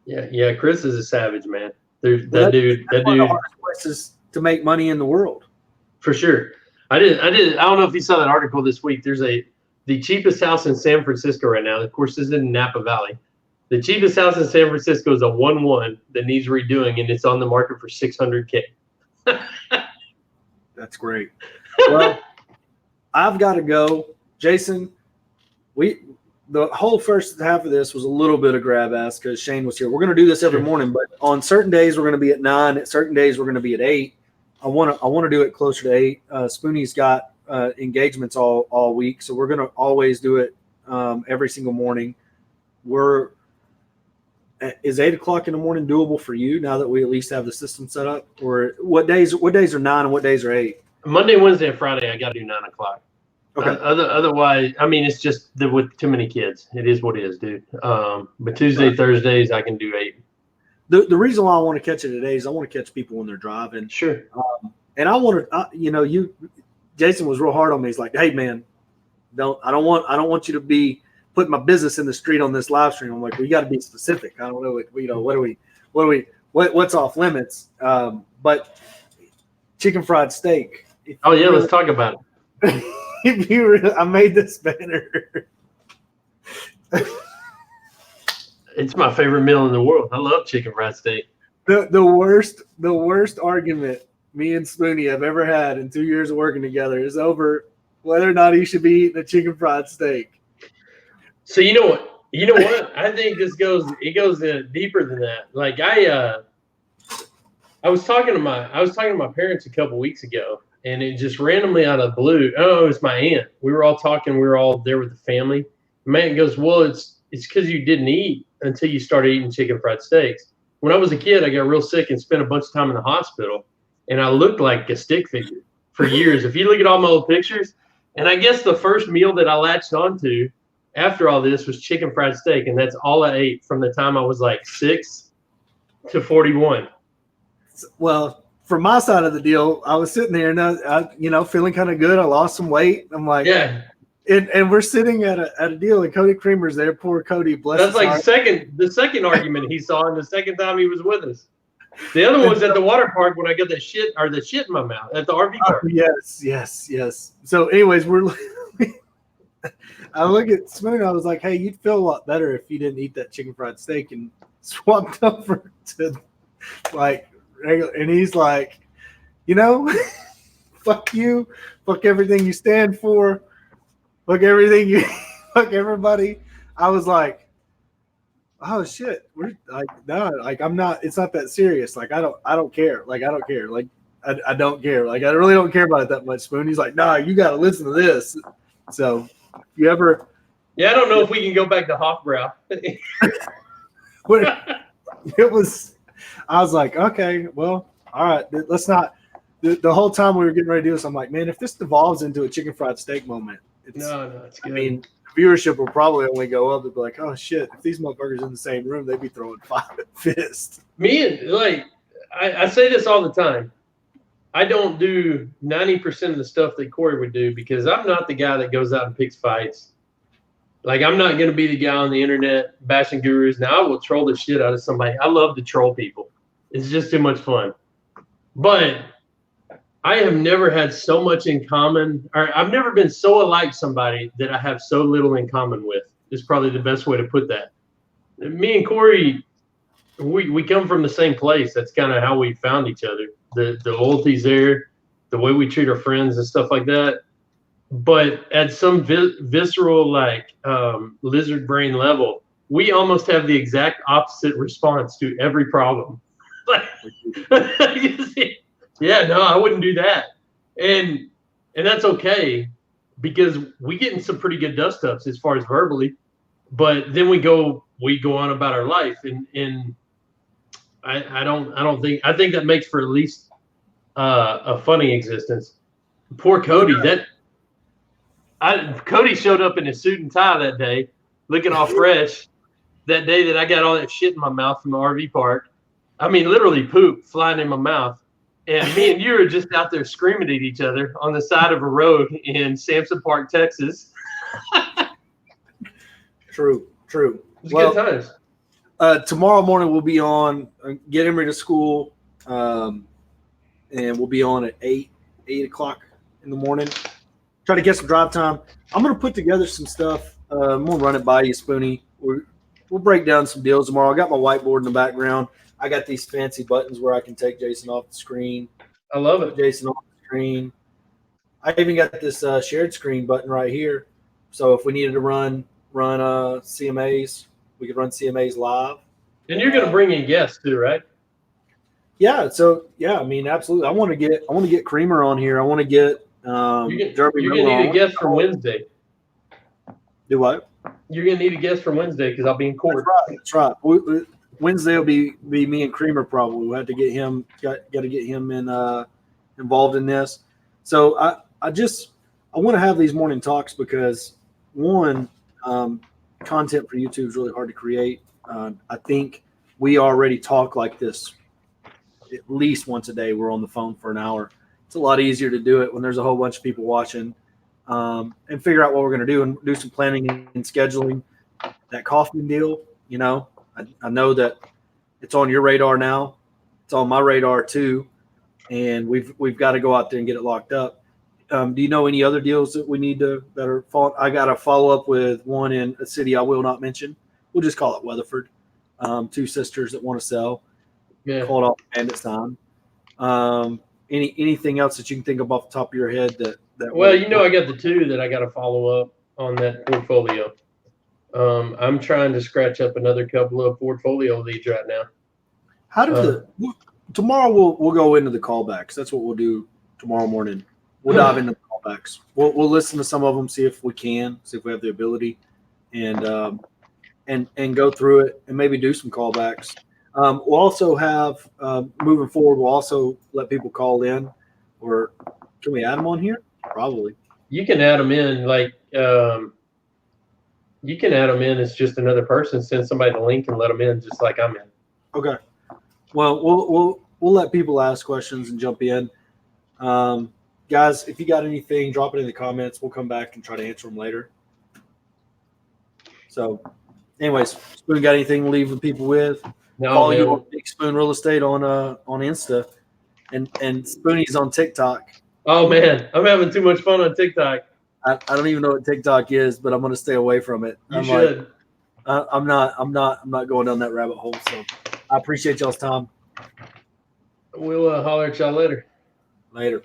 Yeah, Chris is a savage, man. That dude. One of the hardest places to make money in the world. For sure. I don't know if you saw that article this week. There's the cheapest house in San Francisco right now. Of course, this is in Napa Valley. The cheapest house in San Francisco is a 1-1 that needs redoing, and it's on the market for $600K. That's great. Well, I've got to go. Jason, the whole first half of this was a little bit of grab ass because Shane was here. We're going to do this every morning, but on certain days we're going to be at 9. At certain days we're going to be at 8. I want to do it closer to 8. Spoonie's got engagements all week, so we're going to always do it every single morning. Is 8 o'clock in the morning doable for you now that we at least have the system set up? Or what days are 9 and what days are 8? Monday, Wednesday, and Friday I got to do 9 o'clock. Okay. Otherwise, it's just with too many kids. It is what it is, dude. But Tuesday, Thursdays I can do 8. The reason why I want to catch it today is I want to catch people when they're driving. Sure. And I want to, Jason was real hard on me. He's like, hey man, I don't want you to be putting my business in the street on this live stream. I'm like, we got to be specific. I don't know. What's off limits? But chicken fried steak. Oh yeah. Let's talk about it. I made this banner. It's my favorite meal in the world. I love chicken fried steak. The worst argument me and Spoonie have ever had in 2 years of working together is over whether or not he should be eating a chicken fried steak. So you know what? I think it goes deeper than that. Like I was talking to my parents a couple weeks ago, and it just randomly out of the blue. Oh, it was my aunt. We were all talking. We were all there with the family. The man goes, "Well, it's because you didn't eat until you started eating chicken fried steaks." When I was a kid, I got real sick and spent a bunch of time in the hospital, and I looked like a stick figure for years. If you look at all my old pictures, and I guess the first meal that I latched onto after all this was chicken fried steak, and that's all I ate from the time I was like 6 to 41. Well, from my side of the deal, I was sitting there and I feeling kind of good. I lost some weight. I'm like, yeah. And we're sitting at a deal, and Cody Creamer's there. Poor Cody, bless That's his like heart. the second argument he saw, and the second time he was with us. The other one was at the water park when I got the shit in my mouth at the RV park. Yes. So, anyways, I look at Spoon. I was like, "Hey, you'd feel a lot better if you didn't eat that chicken fried steak," and swapped over to like regular. And he's like, fuck you, fuck everything you stand for, fuck everybody. I was like, oh shit, we're like, no, like I'm not. It's not that serious. Like I don't care. Like I don't care. Like I don't care. Like I really don't care about it that much. Spoon. He's like, nah, you got to listen to this. So. You ever? Yeah, I don't know if we can go back to Hofbrau. I was like, okay, well, all right, let's not. The whole time we were getting ready to do this, I'm like, man, if this devolves into a chicken fried steak moment, it's good. I mean, viewership will probably only go up. They'll be like, oh shit, if these motherfuckers in the same room, they'd be throwing 5 fists. Me and I say this all the time. I don't do 90% of the stuff that Corey would do because I'm not the guy that goes out and picks fights. Like, I'm not going to be the guy on the internet bashing gurus. Now, I will troll the shit out of somebody. I love to troll people. It's just too much fun. But I have never had so much in common, or I've never been so alike somebody that I have so little in common with, is probably the best way to put that. Me and Corey, we come from the same place. That's kind of how we found each other. The loyalty's there, the way we treat our friends and stuff like that. But at some visceral, like lizard brain level, we almost have the exact opposite response to every problem. Yeah, no, I wouldn't do that. And that's okay because we get in some pretty good dust ups as far as verbally. But then we go on about our life, and I think that makes for at least a funny existence. Poor Cody. Cody showed up in a suit and tie that day, looking all fresh. That day that I got all that shit in my mouth from the RV park. I mean, literally poop flying in my mouth. And me and you are just out there screaming at each other on the side of a road in Sampson Park, Texas. True. It's good times. Tomorrow morning we'll be on, get him to school, and we'll be on at 8 o'clock in the morning. Try to get some drive time. I'm going to put together some stuff. I'm going to run it by you, Spoonie. We'll break down some deals tomorrow. I got my whiteboard in the background. I got these fancy buttons where I can take Jason off the screen. I love it. Jason off the screen. I even got this shared screen button right here. So if we needed to run CMAs, we could run CMAs live. And you're going to bring in guests too, right? Yeah. So yeah, I mean, absolutely. I want to get Creamer on here. I want to get you're going to need a guest for Wednesday. Do what? You're going to need a guest for Wednesday because I'll be in court. That's right. Wednesday will be me and Creamer probably. We'll have to get him. Got to get him involved in this. So I want to have these morning talks because one, content for YouTube is really hard to create. I think we already talk like this at least once a day. We're on the phone for an hour. It's a lot easier to do it when there's a whole bunch of people watching, and figure out what we're going to do and do some planning and scheduling. That Kaufman deal, I know that it's on your radar now. It's on my radar too, and we've got to go out there and get it locked up. Do you know any other deals that we need to that are? I got to follow up with one in a city I will not mention. We'll just call it Weatherford. Two sisters that want to sell. Yeah. Called off bandits time. Anything else that you can think of off the top of your head that? Well, I got the two that I got to follow up on that portfolio. I'm trying to scratch up another couple of portfolio leads right now. How did tomorrow we'll go into the callbacks. That's what we'll do tomorrow morning. We'll dive into the callbacks. We'll listen to some of them, see if we have the ability, and go through it and maybe do some callbacks. We'll also have moving forward. We'll also let people call in, or can we add them on here? Probably. You can add them in, you can add them in as just another person. Send somebody the link and let them in, just like I'm in. Okay. Well, we'll let people ask questions and jump in. Guys, if you got anything, drop it in the comments. We'll come back and try to answer them later. So, anyways, Spoon, got anything to leave the people with? No, Follow you on Big Spoon Real Estate on Insta, and Spoonie's on TikTok. Oh man, I'm having too much fun on TikTok. I don't even know what TikTok is, but I'm going to stay away from it. You should. I'm not going down that rabbit hole. So I appreciate y'all's time. We'll holler at y'all later. Later.